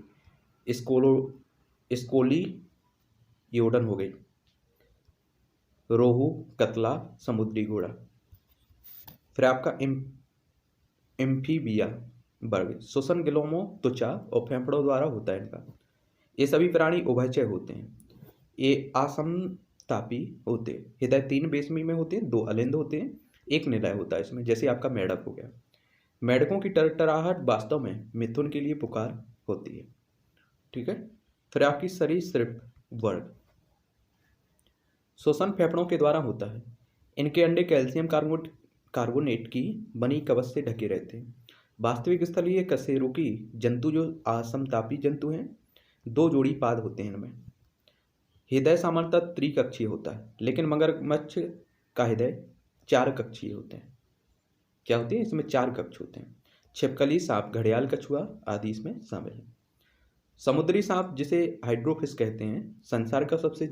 स्कोलियोडन हो गई, रोहू, कतला, समुद्री घोड़ा। फिर आपका एम्फीबिया वर्ग श्वसन गिलोमों, त्वचा और फेफड़ों द्वारा होता है इनका। ये सभी प्राणी उभयचर होते हैं। ये तापी होते हैं। हृदय 3 बेसमी में होते हैं, 2 अलिंद होते हैं, 1 निलय होता है इसमें, जैसे आपका मेढक हो गया। मेढकों की टरटराहट वास्तव में मिथुन के लिए पुकार होती है। ठीक है। फिर आपकी सरीसृप वर्ग। श्वसन फेफड़ों के द्वारा होता है। इनके अंडे कैल्शियम कार्बोनेट की बनी कवच से ढके रहते हैं। वास्तविक स्थलीय कशेरुकी जंतु जो असमतापी जंतु हैं, 2 जोड़ी पाद होते हैं इनमें। हृदय सामान्यतः त्रिकक्षीय होता है, लेकिन मगरमच्छ का हृदय 4 कक्षीय होते हैं। क्या होते हैं? इसमें 4 कक्ष होते हैं। छिपकली सांप, घड़ियाल, कछुआ आदि इसमें शामिल है। समुद्री सांप, जिसे हाइड्रोफिश कहते हैं, संसार का सबसे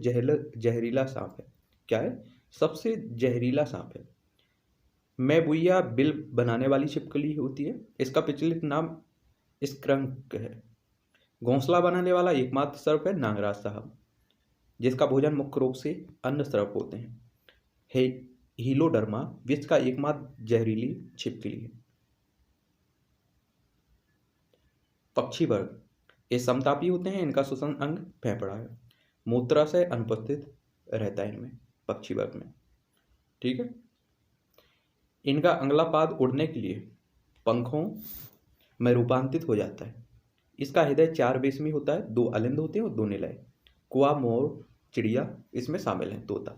जहरीला सांप है। क्या है? सबसे जहरीला सांप है। मैबुइया बिल बनाने वाली छिपकली होती है। इसका प्रचलित नाम स्क्रंक है। घोंसला बनाने वाला एकमात्र सर्प है नागराज साहब, जिसका भोजन मुख्य रूप से अन्य सर्प होते हैं। हीलोडर्मा विश्व का एकमात्र जहरीली छिपकली है। पक्षी वर्ग। ये समतापी होते हैं। इनका श्वसन अंग फेफड़ा है। मूत्राशय अनुपस्थित रहता है इनमें, पक्षी वर्ग में। ठीक है। इनका अगला पाद उड़ने के लिए पंखों में रूपांतरित हो जाता है। इसका हृदय 4 बेसमी होता है, 2 अलिंद होते हैं और 2 निलय। कुआ, मोर, चिड़िया इसमें शामिल है, तोता।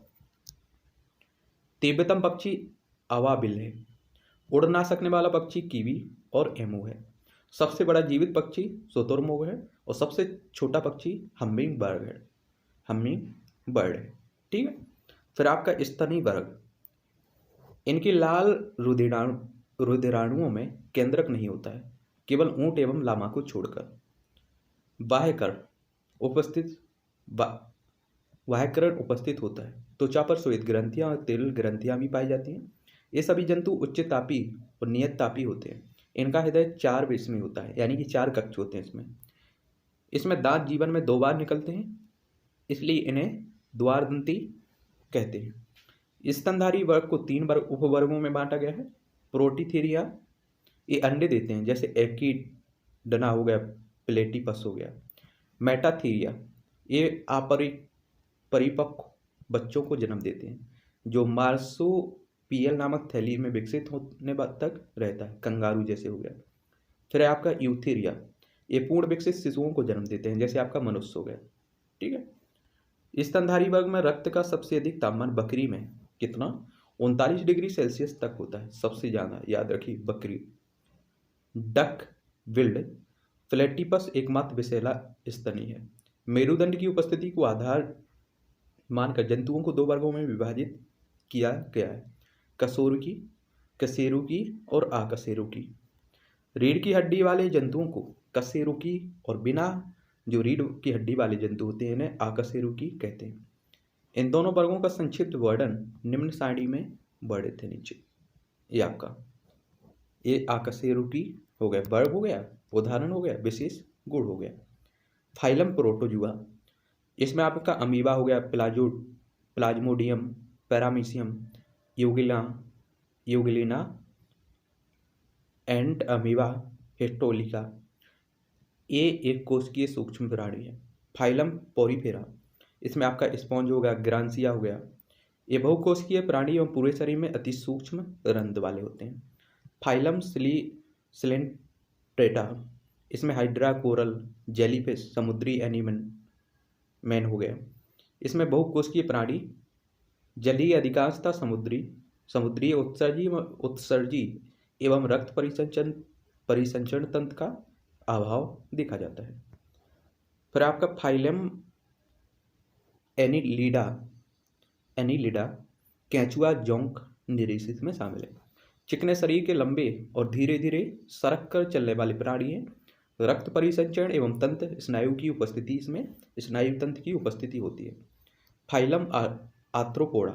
तिब्बतम पक्षी अवाबिल है। उड़ ना सकने वाला पक्षी कीवी और एमू है। सबसे बड़ा जीवित पक्षी शुतुरमुर्ग है और सबसे छोटा पक्षी हमिंग बर्ड है। ठीक है। फिर आपका स्तनी वर्ग। इनके लाल रुधिराणुओं में केंद्रक नहीं होता है, केवल ऊंट एवं लामा को छोड़कर। बाह्यकर्ण उपस्थित होता है। त्वचा पर श्वेत ग्रंथियां और तेल ग्रंथियां भी पाई जाती हैं। ये सभी जंतु उच्च तापी और नियत तापी होते हैं। इनका हृदय 4 बेसमी होता है, यानी कि 4 कक्ष होते हैं इसमें दांत जीवन में 2 बार निकलते हैं, इसलिए इन्हें द्वारदंती कहते हैं। स्तनधारी वर्ग को 3 उपवर्गों में बांटा गया है। प्रोटीथेरिया, ये अंडे देते हैं, जैसे एकिडना हो गया, प्लेटिपस हो गया। मेटाथीरिया, ये परिपक्व बच्चों को जन्म देते हैं, जो मार्सोपियल नामक थैली में विकसित होने तक रहता है, कंगारू जैसे हो गया। फिर आपका यूथेरिया, ये पूर्ण विकसित शिशुओं को जन्म देते हैं, जैसे आपका मनुष्य हो गया। ठीक है। स्तनधारी वर्ग में रक्त का सबसे अधिक तापमान बकरी में कितना? 39 डिग्री सेल्सियस तक होता है, सबसे ज़्यादा, याद रखिए, बकरी। डक विल्ड प्लेटिपस एकमात्र विषैला स्तनी है। मेरुदंड की उपस्थिति को आधार मानकर जंतुओं को 2 वर्गों में विभाजित किया गया है, कशेरुकी और अकशेरुकी। रीढ़ की हड्डी वाले जंतुओं को कशेरुकी और बिना जो रीढ़ की हड्डी वाले जंतु होते हैं इन्हें अकशेरुकी कहते हैं। इन दोनों वर्गों का संक्षिप्त वर्णन निम्न सारणी में वर्णित है नीचे। ये आपका ये अकशेरुकी हो गया, वर्ग हो गया, उदाहरण हो गया, विशेष गुण हो गया। फाइलम प्रोटोजुआ, इसमें आपका अमीबा हो गया, Plasmodium, Paramecium, Euglena and amoeba histolytica. ये एक कोशिकीय सूक्ष्म प्राणी है। फाइलम पोरीफेरा, इसमें आपका स्पॉन्ज हो गया, ग्रांसिया हो गया। ये बहुकोशिकीय प्राणी एवं पूरे शरीर में अति सूक्ष्म रंध्र वाले होते हैं। फाइलम सिलेंट्रेटा, इसमें हाइड्रा, कोरल, जेलीफिश, समुद्री मैन हो गया। इसमें बहुकोशिकीय प्राणी, जलीय, अधिकांशतः समुद्री उत्सर्जी एवं रक्त परिसंचरण तंत्र का अभाव देखा जाता है। फिर आपका फाइलम एनिलिडा केंचुआ जोंक निरीक्षित में शामिल है। चिकने शरीर के लंबे और धीरे धीरे सरक कर चलने वाले प्राणी हैं। रक्त परिसंचरण एवं तंत्र स्नायु की उपस्थिति, इसमें स्नायु तंत्र की उपस्थिति होती है। फाइलम आर्थ्रोपोडा,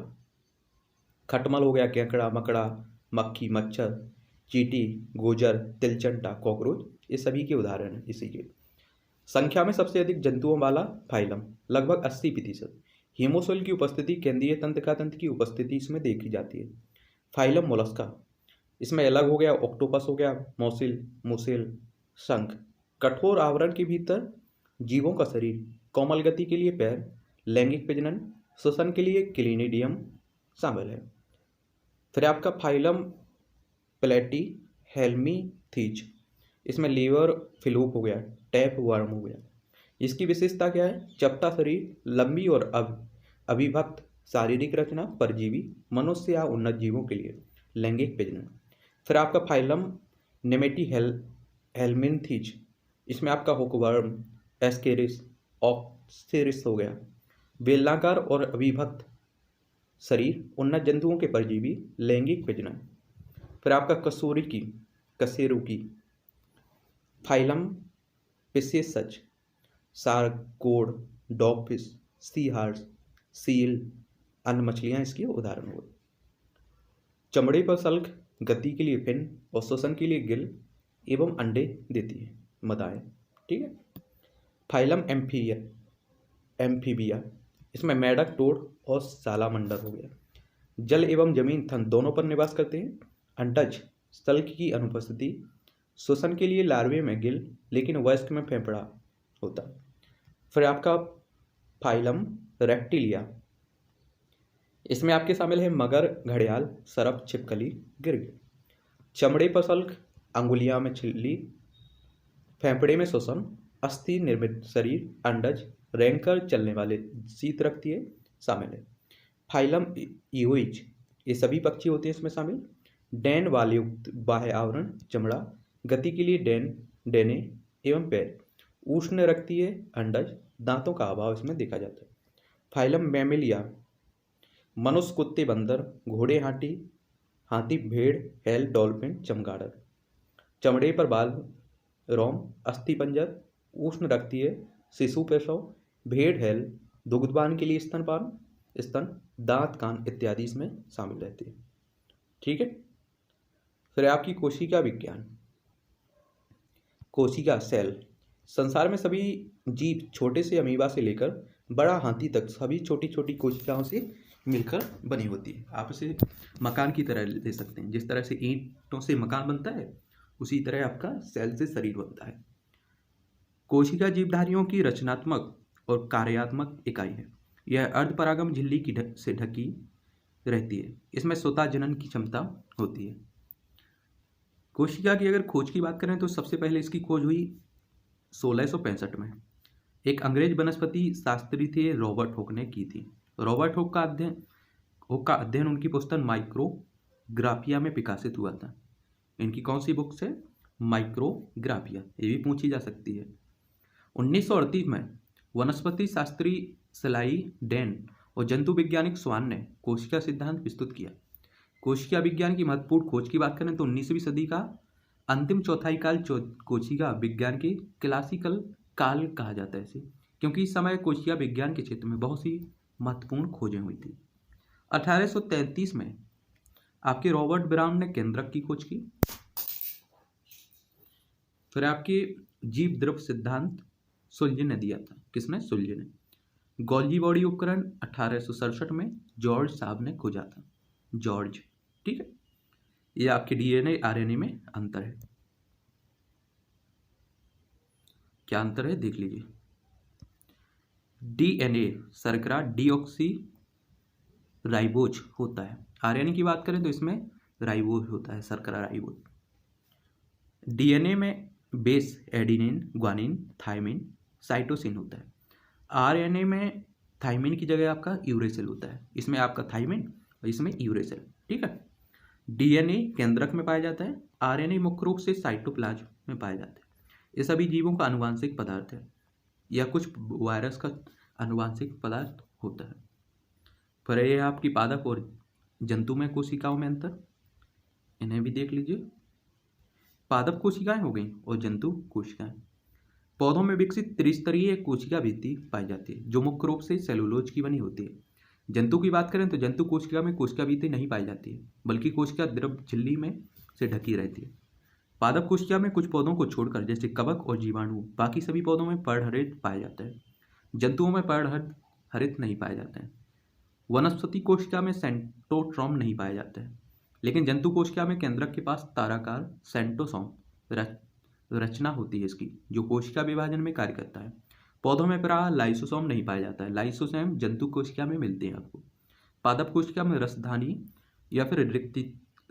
खटमल हो गया, केकड़ा, मकड़ा, मक्खी, मच्छर, चींटी, गोजर, तिलचंटा, कॉकरोच, ये सभी के उदाहरण हैं इसी के। संख्या में सबसे अधिक जंतुओं वाला फाइलम, लगभग 80%। हीमोसिल की उपस्थिति, केंद्रीय तंत्र की उपस्थिति इसमें देखी जाती है। फाइलम मोलस्का, इसमें अलग हो गया, ऑक्टोपस हो गया, मोसेल, शंख। कठोर आवरण के भीतर जीवों का शरीर, कोमल गति के लिए पैर, लैंगिक प्रजनन, श्वसन के लिए क्लिनिडियम शामिल है। फिर आपका फाइलम प्लेटी हेल्मीथीज, इसमें लीवर फ्लूक हो गया, टैप वर्म हो गया। इसकी विशेषता क्या है? चपटा शरीर, लंबी और अविभक्त शारीरिक रचना, परजीवी, मनुष्य या उन्नत जीवों के लिए लैंगिक प्रजनन। फिर आपका फाइलम नेमेटी हेल्मिन्थीज, इसमें आपका हुकवर्म, एस्केरिस, ऑक्सेरिस हो गया, बेलनाकार और अविभक्त शरीर, उन्नत जंतुओं के परजीवी, लैंगिक प्रजनन। फिर आपका कशेरुकी, फाइलम पिसेसच, सारकोड, डॉगफिश, सी हार्स, सील, अन्य मछलियां इसके उदाहरण हुए। चमड़े पर सल्क, गति के लिए फिन और श्वसन के लिए गिल एवं अंडे देती है मदाएं। ठीक है। फाइलम एम्फीबिया, इसमें मेढक, टोड और सालामंडर हो गया। जल एवं जमीन थन दोनों पर निवास करते हैं। अंडज सल्क की अनुपस्थिति, श्वसन के लिए लार्वे में गिल लेकिन वयस्क में फेफड़ा होता। फिर आपका फाइलम रेप्टिलिया, इसमें आपके शामिल है मगर, घड़ियाल, सरप, छिपकली, गिरगिट। चमड़े पर सल्क, अंगुलियां में छिल्ली, फेफड़े में श्वसन, अस्थि निर्मित शरीर, अंडज, रेंकर चलने वाले शीत रक्तीय शामिल है। फाइलम ईओइच, ये सभी पक्षी होते हैं इसमें शामिल। डैन वालयुक्त बाह्य आवरण, चमड़ा, गति के लिए डैने एवं पैर, उष्ण रक्तीय, अंडज, दांतों का अभाव इसमें देखा जाता है। फाइलम मैमेलिया, मनुष्य, कुत्ते, बंदर, घोड़े, हाथी, भेड़, हैल, डॉल्फिन, चमगादड़। चमड़े पर बाल, रोम, अस्थिपंजर, उष्ण रक्तीय, शिशु प्रसव, भेड़, हैल, दुग्धपान के लिए स्तन, दांत, कान इत्यादि इसमें शामिल रहते हैं। ठीक है। फिर आपकी कोशिका विज्ञान। कोशिका सेल, संसार में सभी जीव छोटे से अमीबा से लेकर बड़ा हाथी तक सभी छोटी छोटी कोशिकाओं से मिलकर बनी होती है। आप इसे मकान की तरह ले सकते हैं। जिस तरह से ईंटों से मकान बनता है उसी तरह आपका सेल से शरीर बनता है। कोशिका जीवधारियों की रचनात्मक और कार्यात्मक इकाई है। यह अर्धपरागम झिल्ली से ढकी रहती है। इसमें स्वतः जनन की क्षमता होती है। कोशिका की अगर खोज की बात करें तो सबसे पहले इसकी खोज हुई 1665 में। एक अंग्रेज वनस्पति शास्त्री थे रॉबर्ट हुक ने की थी। रॉबर्ट हुक का अध्ययन उनकी पुस्तक माइक्रोग्राफिया में प्रकाशित हुआ था। इनकी कौन सी बुक्स है? माइक्रोग्राफिया, ये भी पूछी जा सकती है। 1938 में वनस्पति शास्त्री सलाई डेन और जंतु वैज्ञानिक स्वान ने कोशिका सिद्धांत प्रस्तुत किया। कोशिका विज्ञान की महत्वपूर्ण खोज की बात करें तो 19वीं सदी का अंतिम चौथाई काल कोशिका विज्ञान के क्लासिकल काल कहा जाता है इसे, क्योंकि इस समय कोशिका विज्ञान के क्षेत्र में बहुत सी महत्वपूर्ण खोजें हुई थी। 1833 में आपके रॉबर्ट ब्राउन ने केंद्रक की खोज की। फिर आपके जीव द्रव सिद्धांत सुल्जे ने दिया था। किसने? सुल्जे ने। गोल्जी बॉडी उपकरण 1867 में जॉर्ज साहब ने खोजा था। जॉर्ज। ठीक है। ये आपके डीएनए आरएनए में अंतर है। क्या अंतर है देख लीजिए। डीएनए शर्करा डीऑक्सी राइबोज होता है। आरएनए की बात करें तो इसमें राइबोज होता है, शर्करा राइबोज। डीएनए में base adenine, guanine, thymine, cytosine होता है। आरएनए में थायमिन की जगह आपका यूरेसिल होता है। इसमें आपका थायमिन और इसमें यूरेसिल। ठीक है। डीएनए केंद्रक में पाया जाता है। आरएनए मुख्य रूप से साइटोप्लाज्म में पाया जाता है। ये सभी जीवों का आनुवांशिक पदार्थ है या कुछ वायरस का आनुवांशिक पदार्थ होता है। फिर ये आपकी पादप और जंतुमय कोशिकाओं में अंतर, इन्हें भी देख लीजिए। पादप कोशिकाएं हो गई और जंतु कोशिकाएं। पौधों में विकसित त्रिस्तरीय कोशिका भित्ति पाई जाती है जो मुख्य रूप से सेलुलोज की बनी होती है। जंतु की बात करें तो जंतु कोशिका में कोशिका भित्ति नहीं पाई जाती है, बल्कि कोशिका द्रव झिल्ली में से ढकी रहती है। पादप कोशिका में कुछ पौधों को छोड़कर जैसे कवक और जीवाणु बाकी सभी पौधों में पर्णहरित पाया जाता है। जंतुओं में पर्णहरित नहीं पाया जाता है। वनस्पति कोशिका में सेंटोट्रॉम नहीं पाया जाता है, लेकिन जंतु कोशिका में केंद्रक के पास ताराकार सेंटोसोम रचना होती है इसकी, जो कोशिका विभाजन में कार्य करता है। पौधों में प्रायः लाइसोसोम नहीं पाया जाता है। लाइसोसोम जंतु कोशिका में मिलते हैं आपको। पादप कोशिका में रसधानी या फिर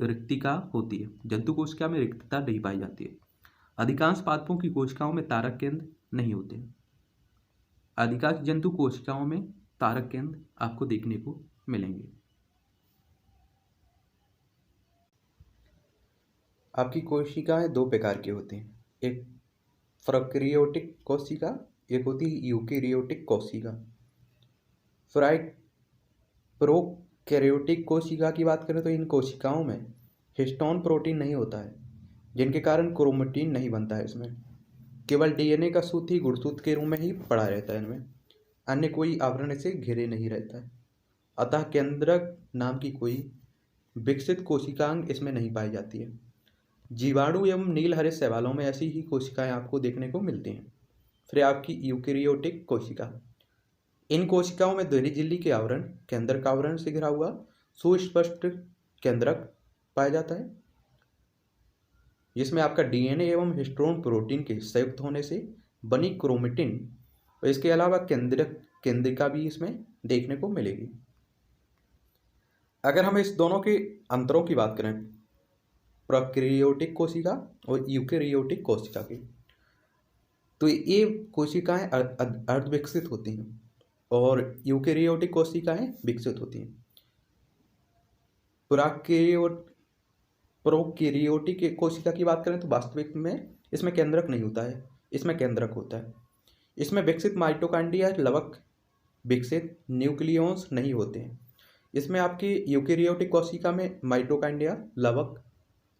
रिक्तिका होती है। जंतु कोशिका में रिक्तता नहीं पाई जाती है। अधिकांश पादपों की कोशिकाओं में तारक केंद्र नहीं होते हैं। अधिकांश जंतु कोशिकाओं में तारक केंद्र आपको देखने को मिलेंगे। आपकी कोशिकाएं दो प्रकार की होती हैं, एक प्रोकैरियोटिक कोशिका, एक होती है यूकेरियोटिक कोशिका। प्रोकैरियोटिक कोशिका की बात करें तो इन कोशिकाओं में हिस्टोन प्रोटीन नहीं होता है, जिनके कारण क्रोमेटिन नहीं बनता है। इसमें केवल डीएनए का सूत ही गुणसूत्र के रूप में ही पड़ा रहता है। इनमें अन्य कोई आवरण से घिरे नहीं रहता है। अतः केंद्रक नाम की कोई विकसित कोशिकांग इसमें नहीं पाई जाती है। जीवाणु एवं नीलहरित शैवालों में ऐसी ही कोशिकाएं आपको देखने को मिलती हैं। फिर आपकी यूकेरियोटिक कोशिका, इन कोशिकाओं में दोहरी झिल्ली के आवरण केंद्रक आवरण से घिरा हुआ सुस्पष्ट केंद्रक पाया जाता है, जिसमें आपका डीएनए एवं हिस्टोन प्रोटीन के संयुक्त होने से बनी क्रोमेटिन और इसके अलावा केंद्रिका भी इसमें देखने को मिलेगी। अगर हम इस दोनों के अंतरों की बात करें, प्रोकैरियोटिक कोशिका और यूकेरियोटिक कोशिका की, तो ये कोशिकाएं अर्धविकसित होती हैं और यूकेरियोटिक कोशिकाएं विकसित होती हैं। प्रोकैरियोटिक कोशिका की बात करें तो वास्तविक में इसमें केंद्रक नहीं होता है, इसमें केंद्रक होता है। इसमें विकसित माइटोकॉन्ड्रिया लवक विकसित न्यूक्लियॉन्स नहीं होते हैं। इसमें आपकी यूकेरियोटिक कोशिका में माइटोकॉन्ड्रिया लवक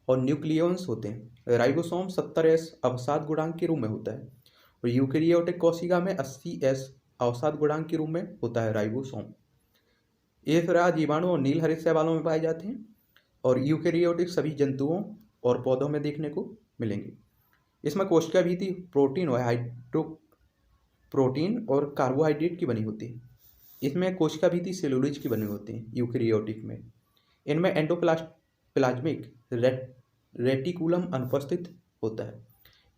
और न्यूक्लियॉन्स होते हैं। राइबोसोम 70S अवसाद गुणांक के रूप में होता है और यूकेरियोटिक कोशिका में 80S अवसाद गुणांक के रूप में होता है राइबोसोम। ये फिर जीवाणु और नीलहरित शैवालों में पाए जाते हैं और यूकेरियोटिक सभी जंतुओं और पौधों में देखने को मिलेंगे। इसमें कोशिका भीति प्रोटीन और कार्बोहाइड्रेट की बनी होती है। इसमें कोशिका भीति सेलुलोज की बनी होती है यूकेरियोटिक में। इनमें एंडोप्लाज्मिक रेटिकुलम अनुपस्थित होता है।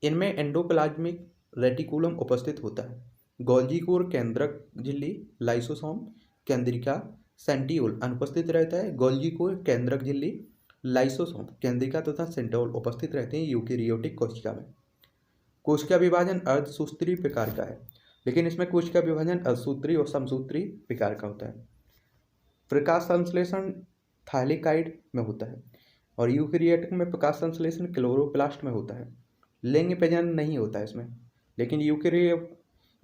इनमें एंडोप्लाज्मिक रेटिकुलम उपस्थित होता है। गोल्जी कोर केंद्रक झिल्ली लाइसोसोम केंद्रिका सेंट्रियोल अनुपस्थित रहता है। गोल्जी कोर केंद्रक झिल्ली लाइसोसोम केंद्रिका तथा सेंट्रियोल उपस्थित रहते हैं यूकेरियोटिक कोशिका में। कोशिका विभाजन अर्धसूत्री प्रकार का है, लेकिन इसमें कोशिका विभाजन अर्धसूत्री और समसूत्री प्रकार का होता है। प्रकाश संश्लेषण थायलाकाइड में होता है और यूकेरियोटिक में प्रकाश संश्लेषण क्लोरोप्लास्ट में होता है। लिंग प्रजनन नहीं होता है इसमें, लेकिन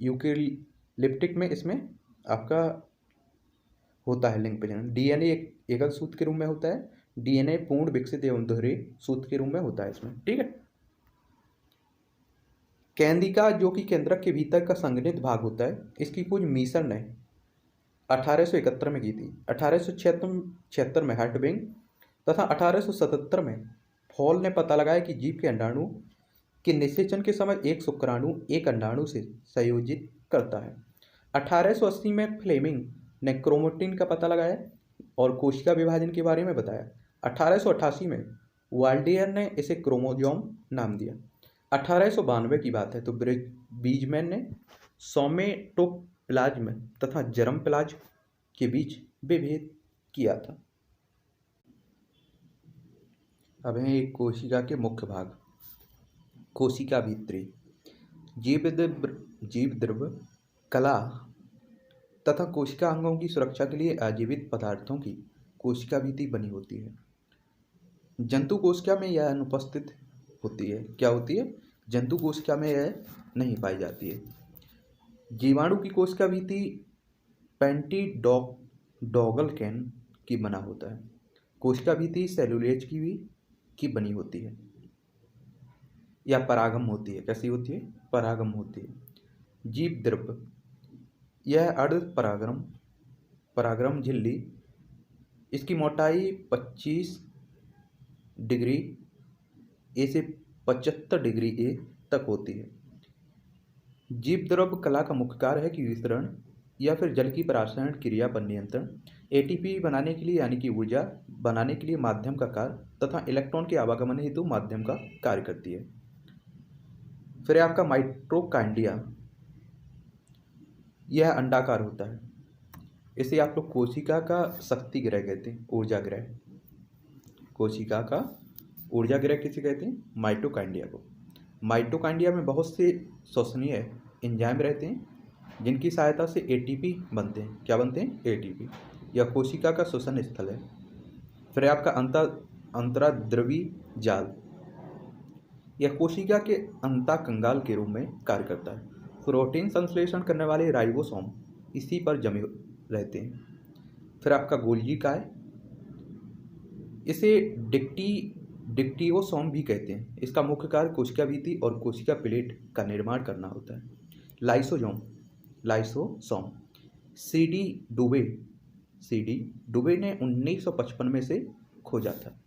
यूकेरियोटिक में इसमें आपका होता है लिंग प्रजनन। डीएनए एक एकल सूत्र के रूप में होता है। डीएनए पूर्ण विकसित एवं दोहरे सूत्र के रूप में होता है इसमें, ठीक है। केंद्रिका जो कि केंद्रक के भीतर का संघनित भाग होता है, इसकी खोज मीसर ने 1871 में की थी। 1876 में हर्टबिंग तथा 1877 में फॉल ने पता लगाया कि जीव के अंडाणु के निषेचन के समय एक शुक्राणु एक अंडाणु से संयोजित करता है। 1880 में फ्लेमिंग ने क्रोमेटिन का पता लगाया और कोशिका विभाजन के बारे में बताया। 1888 में वाल्डियर ने इसे क्रोमोजोम नाम दिया। 1892 की बात है तो बीजमैन ने सोमेटोप्लाज्म तथा जर्म प्लाज्म के बीच विभेद किया था। अब है एक कोशिका के मुख्य भाग, कोशिका भीतरी। जीव द्रव्य कला तथा कोशिका अंगों की सुरक्षा के लिए अजीवित पदार्थों की कोशिका भीति बनी होती है। जंतु कोशिका में यह अनुपस्थित होती है। क्या होती है? जंतु कोशिका में यह नहीं पाई जाती है। जीवाणु की कोशिका भीति पेंटीडोगलकेन की बना होता है। कोशिका भीति सेलुलोज की बनी होती है या परागम होती है। कैसी होती है? परागम होती है। जीव द्रव्य यह अर्ध परागम झिल्ली, इसकी मोटाई 25 डिग्री ए से 75 डिग्री ए तक होती है। जीव द्रव्य कला का मुख्य कार्य है कि वितरण या फिर जल की परासरण क्रिया पर नियंत्रण, एटीपी बनाने के लिए यानी कि ऊर्जा बनाने के लिए माध्यम का कार्य तथा इलेक्ट्रॉन के आवागमन हेतु माध्यम का कार्य करती है। फिर आपका माइटोकॉन्ड्रिया। यह अंडाकार होता है। इसे आप लोग कोशिका का शक्ति ग्रह कहते हैं, ऊर्जा ग्रह। कोशिका का ऊर्जा ग्रह किसे कहते हैं? माइटोकांड्रिया को। माइटोकांड्रिया में बहुत से श्वसनीय एंजाइम रहते हैं जिनकी सहायता से एटीपी बनते हैं। क्या बनते हैं? एटीपी। यह कोशिका का श्वसन स्थल है। फिर आपका अंतराद्रवी जाल, यह कोशिका के अंतःकंगाल के रूप में कार्य करता है। प्रोटीन संश्लेषण करने वाले राइबोसोम इसी पर जमे रहते हैं। फिर आपका गोल्गी काय, इसे डिक्टियोसोम भी कहते हैं। इसका मुख्य कार्य कोशिका भित्ति और कोशिका प्लेट का निर्माण करना होता है। लाइसोसोम, सीडी डुबे ने 1955 में से खोजा था,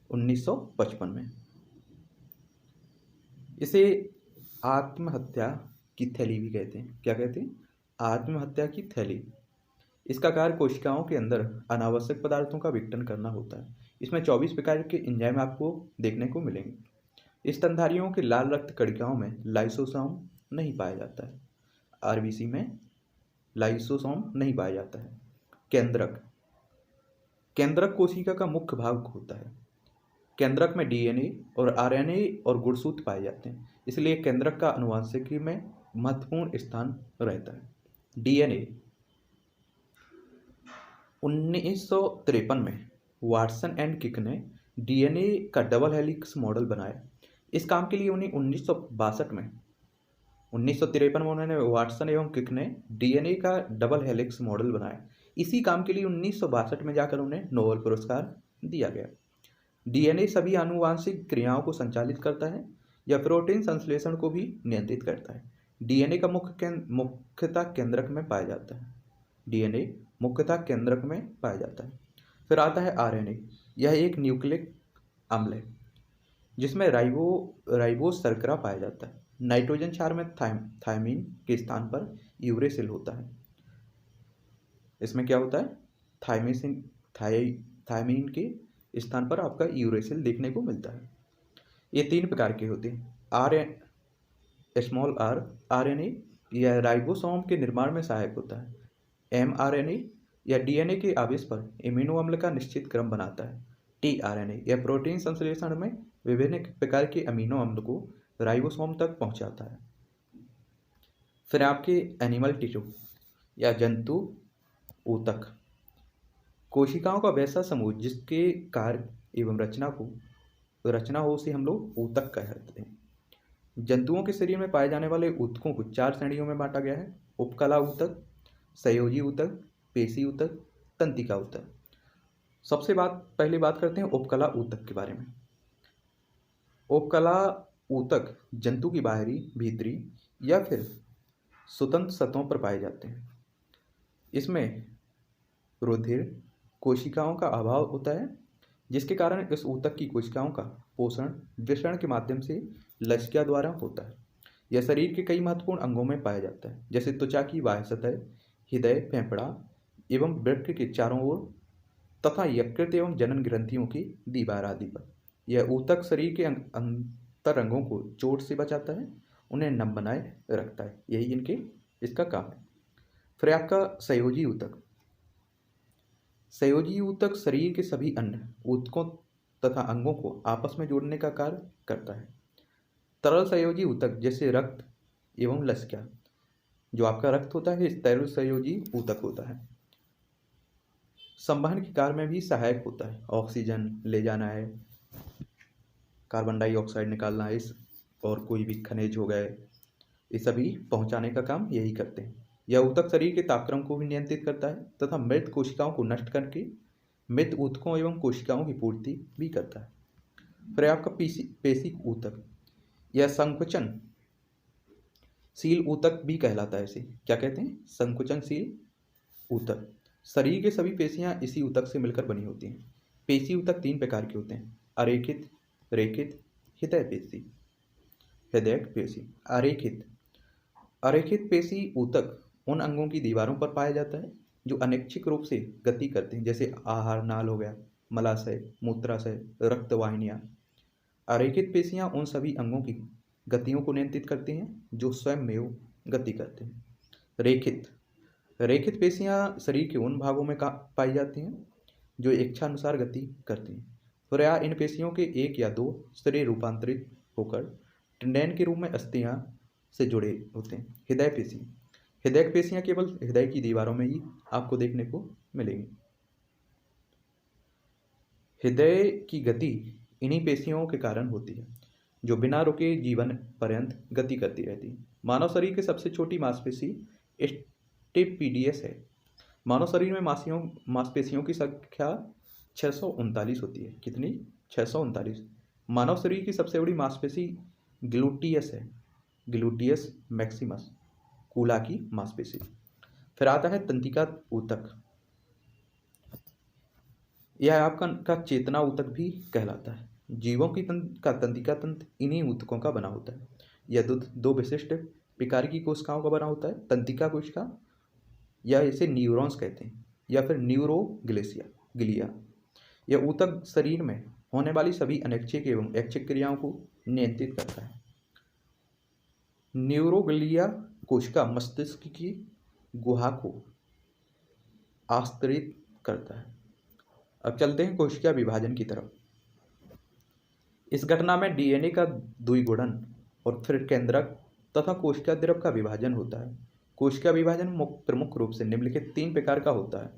1955 में। इसे आत्महत्या की थैली भी कहते हैं। क्या कहते हैं? आत्महत्या की थैली। इसका कार्य कोशिकाओं के अंदर अनावश्यक पदार्थों का विघटन करना होता है। इसमें 24 प्रकार के एंजाइम आपको देखने को मिलेंगे। स्तनधारियों के लाल रक्त कणिकाओं में लाइसोसोम नहीं पाया जाता है। आरबीसी में लाइसोसोम नहीं पाया जाता है। केंद्रक कोशिका का मुख्य भाग होता है। केंद्रक में डीएनए और आरएनए और गुणसूत्र पाए जाते हैं, इसलिए केंद्रक का आनुवंशिकी में महत्वपूर्ण स्थान रहता है। डीएनए 1953 में वाटसन एंड किक ने डीएनए का डबल हेलिक्स मॉडल बनाया। इस काम के लिए उन्हें 1963 में उन्होंने वाटसन एवं किक ने डीएनए का डबल हेलिक्स मॉडल बनाया। इसी काम के लिए 1962 में जाकर उन्हें नोबेल पुरस्कार दिया गया। डीएनए सभी आनुवांशिक क्रियाओं को संचालित करता है। यह प्रोटीन संश्लेषण को भी नियंत्रित करता है। डीएनए का मुख्यतः केंद्रक में पाया जाता है। डीएनए मुख्यतः केंद्रक में पाया जाता है। फिर आता है आरएनए। यह एक न्यूक्लिक अम्ल है जिसमें राइबोस शर्करा पाया जाता है। नाइट्रोजन क्षार में थायमीन के स्थान पर यूरेसिल होता है। इसमें क्या होता है? थायमीन के स्थान पर आपका यूरेसिल देखने को मिलता है। ये 3 प्रकार के होते हैं। स्मॉल आर आरएनए, यह राइबोसोम के निर्माण में सहायक होता है। एमआरएनए, यह डीएनए के आवेश पर एमिनो अम्ल का निश्चित क्रम बनाता है। टीआरएनए, यह प्रोटीन संश्लेषण में विभिन्न प्रकार के अमीनो अम्ल को राइबोसोम तक पहुंचाता है। फिर आपके एनिमल टिश्यू या जंतु ऊतक, कोशिकाओं का वैसा समूह जिसके कार्य एवं रचना हो उसे हम लोग ऊतक कहते हैं। जंतुओं के शरीर में पाए जाने वाले ऊतकों को 4 श्रेणियों में बांटा गया है। उपकला ऊतक, संयोजी ऊतक, पेशी ऊतक, तंत्रिका ऊतक। पहले बात करते हैं उपकला ऊतक के बारे में। उपकला ऊतक जंतु की बाहरी, भीतरी या फिर स्वतंत्र सतहों पर पाए जाते हैं। इसमें रुधिर कोशिकाओं का अभाव होता है, जिसके कारण इस ऊतक की कोशिकाओं का पोषण विसरण के माध्यम से लसिका द्वारा होता है। यह शरीर के कई महत्वपूर्ण अंगों में पाया जाता है, जैसे त्वचा की बाह्य सतह, हृदय, फेफड़ा एवं वृक्क के चारों ओर तथा यकृत एवं जनन ग्रंथियों की दीवार आदि पर। यह ऊतक शरीर के अंतर अंगों को चोट से बचाता है, उन्हें नम बनाए रखता है। यही इसका काम है। फिर आपका संयोजी ऊतक। संयोजी ऊतक शरीर के सभी अन्य ऊतकों तथा अंगों को आपस में जोड़ने का कार्य करता है। तरल संयोजी ऊतक जैसे रक्त एवं लसिका, जो आपका रक्त होता है इस तरल संयोजी ऊतक होता है। संवहन के कार्य में भी सहायक होता है। ऑक्सीजन ले जाना है, कार्बन डाइऑक्साइड निकालना है, और कोई भी खनिज हो गए, ये सभी पहुंचाने का काम यही करते हैं। यह ऊतक शरीर के तापक्रम को भी नियंत्रित करता है तथा मृत कोशिकाओं को नष्ट करके मृत ऊतकों एवं कोशिकाओं की पूर्ति भी करता है। फिर आपका पेशी ऊतक, यह संकुचनशील ऊतक भी कहलाता है। इसे क्या कहते हैं? संकुचनशील ऊतक। शरीर के सभी पेशियां इसी ऊतक से मिलकर बनी होती हैं। पेशी ऊतक 3 प्रकार के होते हैं: अरेखित, रेखित, हृदयक पेशी। अरेखित पेशी ऊतक उन अंगों की दीवारों पर पाया जाता है जो अनैच्छिक रूप से गति करते हैं, जैसे आहार नाल हो गया, मलाशय, मूत्राशय, रक्तवाहिनियाँ। अरेखित पेशियां उन सभी अंगों की गतियों को नियंत्रित करती हैं जो स्वयं में गति करते हैं। रेखित रेखित पेशियां शरीर के उन भागों में पाई जाती हैं जो इच्छानुसार गति करती हैं। प्रायः इन पेशियों के एक या दो सिरे रूपांतरित होकर टेंडेन के रूप में अस्थियां से जुड़े होते हैं। हृदय पेशियां केवल हृदय की दीवारों में ही आपको देखने को मिलेंगी। हृदय की गति इन्हीं पेशियों के कारण होती है जो बिना रुके जीवन पर्यंत गति करती रहती है। मानव शरीर की सबसे छोटी मांसपेशी स्टेपिडियस है। मानव शरीर में मांसपेशियों की संख्या 639 होती है। कितनी? 639। मानव शरीर की सबसे बड़ी मांसपेशी ग्लूटियस है, ग्लूटियस मैक्सिमस, कूला की मांसपेशी। फिर आता है तंत्रिका ऊतक। यह आपका चेतना ऊतक भी कहलाता है। जीवों की तंत्रिका तंत्र इन्हीं ऊतकों का बना होता है। यह दो विशिष्ट प्रकार की कोशिकाओं का बना होता है, तंत्रिका कोशिका या इसे न्यूरॉन्स कहते हैं या फिर न्यूरोग्लिया। यह ऊतक शरीर में होने वाली सभी अनैच्छिक एवं ऐच्छिक क्रियाओं को नियंत्रित करता है। न्यूरोग्लिया कोशिका मस्तिष्क की गुहा को आस्तरित करता है। अब चलते हैं कोशिका विभाजन की तरफ। इस घटना में डीएनए का द्विगुणन और फिर केंद्रक तथा कोशिका द्रव का विभाजन होता है। कोशिका विभाजन प्रमुख रूप से निम्नलिखित 3 प्रकार का होता है।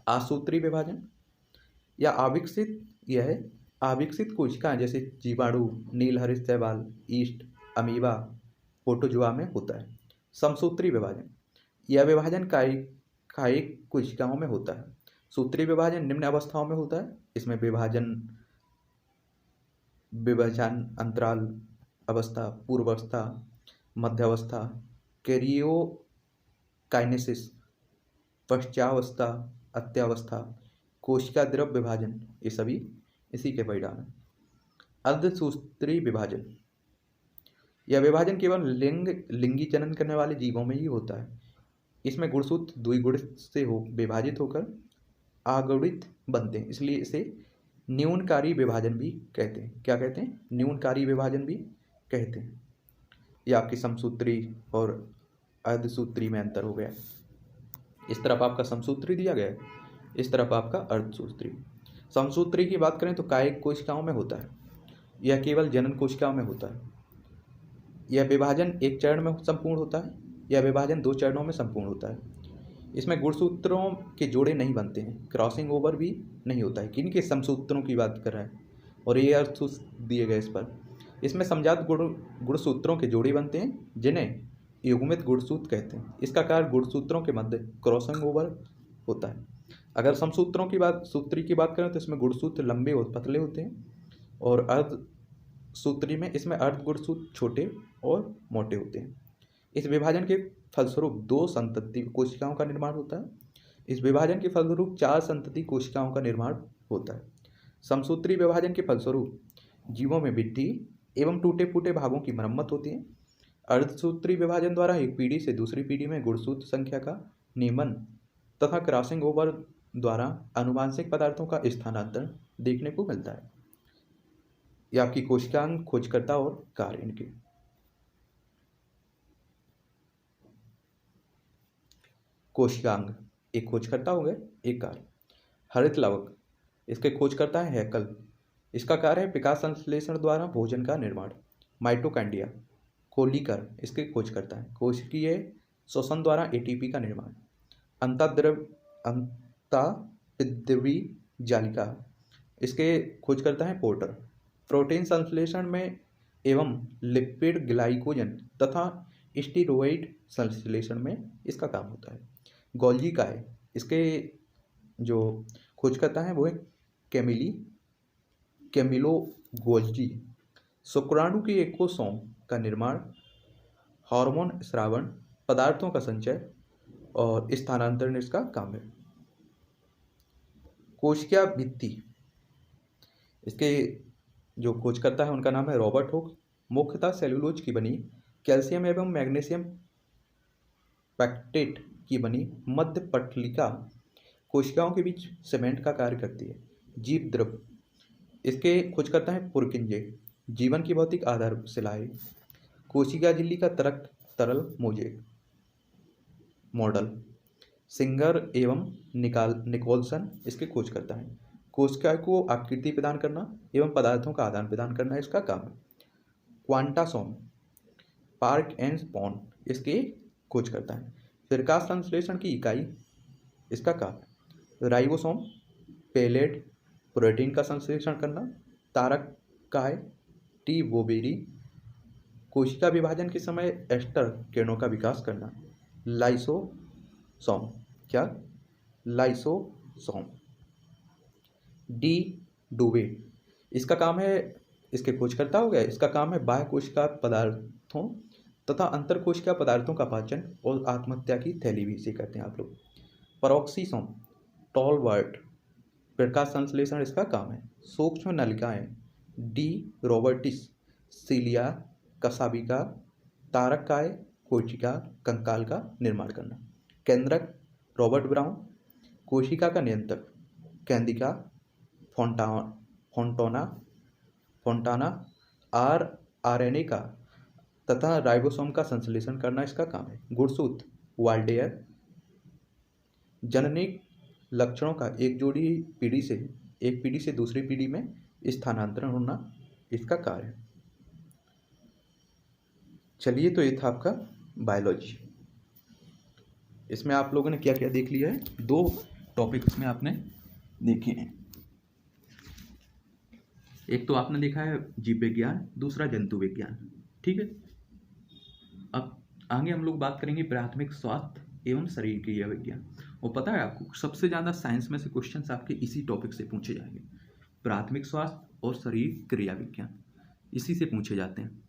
आसूत्री विभाजन या आविकसित, यह आविकसित कोशिकाएं जैसे जीवाणु, नीलहरित शैवाल, ईस्ट, अमीबा, प्रोटोजुआ में होता है। समसूत्री विभाजन, यह विभाजन कायिक कोशिकाओं में होता है। सूत्री विभाजन निम्न अवस्थाओं में होता है। इसमें विभाजन अंतराल अवस्था, पूर्वावस्था, मध्यावस्था, कैरियोकाइनेसिस, पश्चावस्था, अत्यावस्था, कोशिका द्रव विभाजन, ये सभी इसी के परिणाम है। अर्धसूत्री विभाजन, यह विभाजन केवल लिंगी जनन करने वाले जीवों में ही होता है। इसमें गुणसूत्र द्विगुणित से विभाजित होकर आगुणित बनते हैं, इसलिए इसे न्यूनकारी विभाजन भी कहते हैं। क्या कहते हैं? न्यूनकारी विभाजन भी कहते हैं। यह आपकी समसूत्री और अर्धसूत्री में अंतर हो गया। इस तरफ आपका समसूत्री दिया गया है, इस तरफ आपका अर्धसूत्री। समसूत्री की बात करें तो कायिक कोशिकाओं में होता है, यह केवल जनन कोशिकाओं में होता है। यह विभाजन एक चरण में संपूर्ण होता है, यह विभाजन 2 चरणों में संपूर्ण होता है। इसमें गुणसूत्रों के जोड़े नहीं बनते हैं, क्रॉसिंग ओवर भी नहीं होता है। किनके? समसूत्रों की बात कर रहा है और ये अर्थ दिए गए इस पर। इसमें समजात गुणसूत्रों के जोड़े बनते हैं जिन्हें युग्मित गुणसूत्र कहते हैं। इसका कार्य गुणसूत्रों के मध्य क्रॉसिंग ओवर होता है। अगर समसूत्रों की बात करें तो इसमें गुणसूत्र लंबे और पतले होते हैं और अर्धसूत्री में इसमें अर्ध गुणसूत्र छोटे और मोटे होते हैं। इस विभाजन के फलस्वरूप 2 संतति कोशिकाओं का निर्माण होता है। इस विभाजन के फलस्वरूप 4 संतति कोशिकाओं का निर्माण होता है। समसूत्री विभाजन के फलस्वरूप जीवों में वृद्धि एवं टूटे फूटे भागों की मरम्मत होती है। अर्धसूत्री विभाजन द्वारा एक पीढ़ी से दूसरी पीढ़ी में गुणसूत्र संख्या का नियमन तथा क्रॉसिंग ओवर द्वारा आनुवांशिक पदार्थों का स्थानांतरण देखने को मिलता है। यह आपकी कोशिकांग खोजकर्ता और कार्य इनके। कोशिकांग एक खोजकर्ता हो गए, एक कार्य। हरित लवक, इसके खोजकर्ता है हैकल, इसका कार्य है प्रकाश संश्लेषण द्वारा भोजन का निर्माण। माइटोकॉन्ड्रिया, कोलिकर, इसके खोजकर्ता है कोशिकीय श्वसन द्वारा एटीपी का निर्माण। अंतःपिंडीय जालिका, इसके खोजकर्ता है पोर्टर, प्रोटीन संश्लेषण में एवं लिपिड ग्लाइकोजन तथा स्टीरोइड संश्लेषण में इसका काम होता है। गोल्जी काय, इसके जो खोजकर्ता है वो है कैमिलो गोल्जी। शुक्राणु के एकोसोम का निर्माण, हार्मोन स्रावण, पदार्थों का संचय और स्थानांतरण इसका काम है। कोशिका भित्ति, इसके जो खोजकर्ता है उनका नाम है रॉबर्ट हुक। मुख्यतः सेलुलोज की बनी कैल्शियम एवं मैग्नीशियम पैक्टेट की बनी मध्य पटलिका कोशिकाओं के बीच सीमेंट का कार्य करती है। जीव द्रव, इसके खोजकर्ता है पुरकिंजे। जीवन की भौतिक आधारशिलाएं, कोशिका झिल्ली का तरल मोजेक। मॉडल। सिंगर एवं निकोलसन इसके खोजकर्ता हैं। कोशिका को आकृति प्रदान करना एवं पदार्थों का आदान प्रदान करना इसका काम है। क्वांटासोम पार्क एंड स्पॉन इसके खोजकर्ता हैं। प्रकाश संश्लेषण की इकाई इसका काम। राइबोसोम पेलेट प्रोटीन का संश्लेषण करना। तारक काय टी वोबेरी कोशिका विभाजन के समय एस्टर किरणों का विकास करना। लाइसोसोम क्या लाइसोसोम। डी डुवे इसका काम है, इसके खोजकर्ता हो गए, इसका काम है बाह्य कोशिका पदार्थों तथा अंतर कोशिका पदार्थों का पाचन और आत्महत्या की थैली भी इसे कहते हैं आप लोग। परोक्सीसोम टॉलवर्ट प्रकाश संश्लेषण इसका काम है। सूक्ष्म नलिकाएं डी रोबर्टिस सीलिया कसाबिका तारक-काय कोशिका कंकाल का निर्माण करना। केंद्रक रॉबर्ट ब्राउन कोशिका का नियंत्रक कैंदिका फोंटाना आरएनए का तथा राइबोसोम का संश्लेषण करना इसका काम है। गुणसूत्र वाल्डेयर जननिक लक्षणों का एक पीढ़ी से दूसरी पीढ़ी में स्थानांतरण होना इसका कार्य है। चलिए, तो ये था आपका बायोलॉजी। इसमें आप लोगों ने क्या क्या देख लिया है, 2 टॉपिक इसमें आपने देखे हैं। एक तो आपने देखा है जीव विज्ञान, दूसरा जंतु विज्ञान। ठीक है, अब आगे हम लोग बात करेंगे प्राथमिक स्वास्थ्य एवं शरीर क्रिया विज्ञान। और पता है आपको, सबसे ज़्यादा साइंस में से क्वेश्चंस आपके इसी टॉपिक से पूछे जाएंगे। प्राथमिक स्वास्थ्य और शरीर क्रिया विज्ञान इसी से पूछे जाते हैं।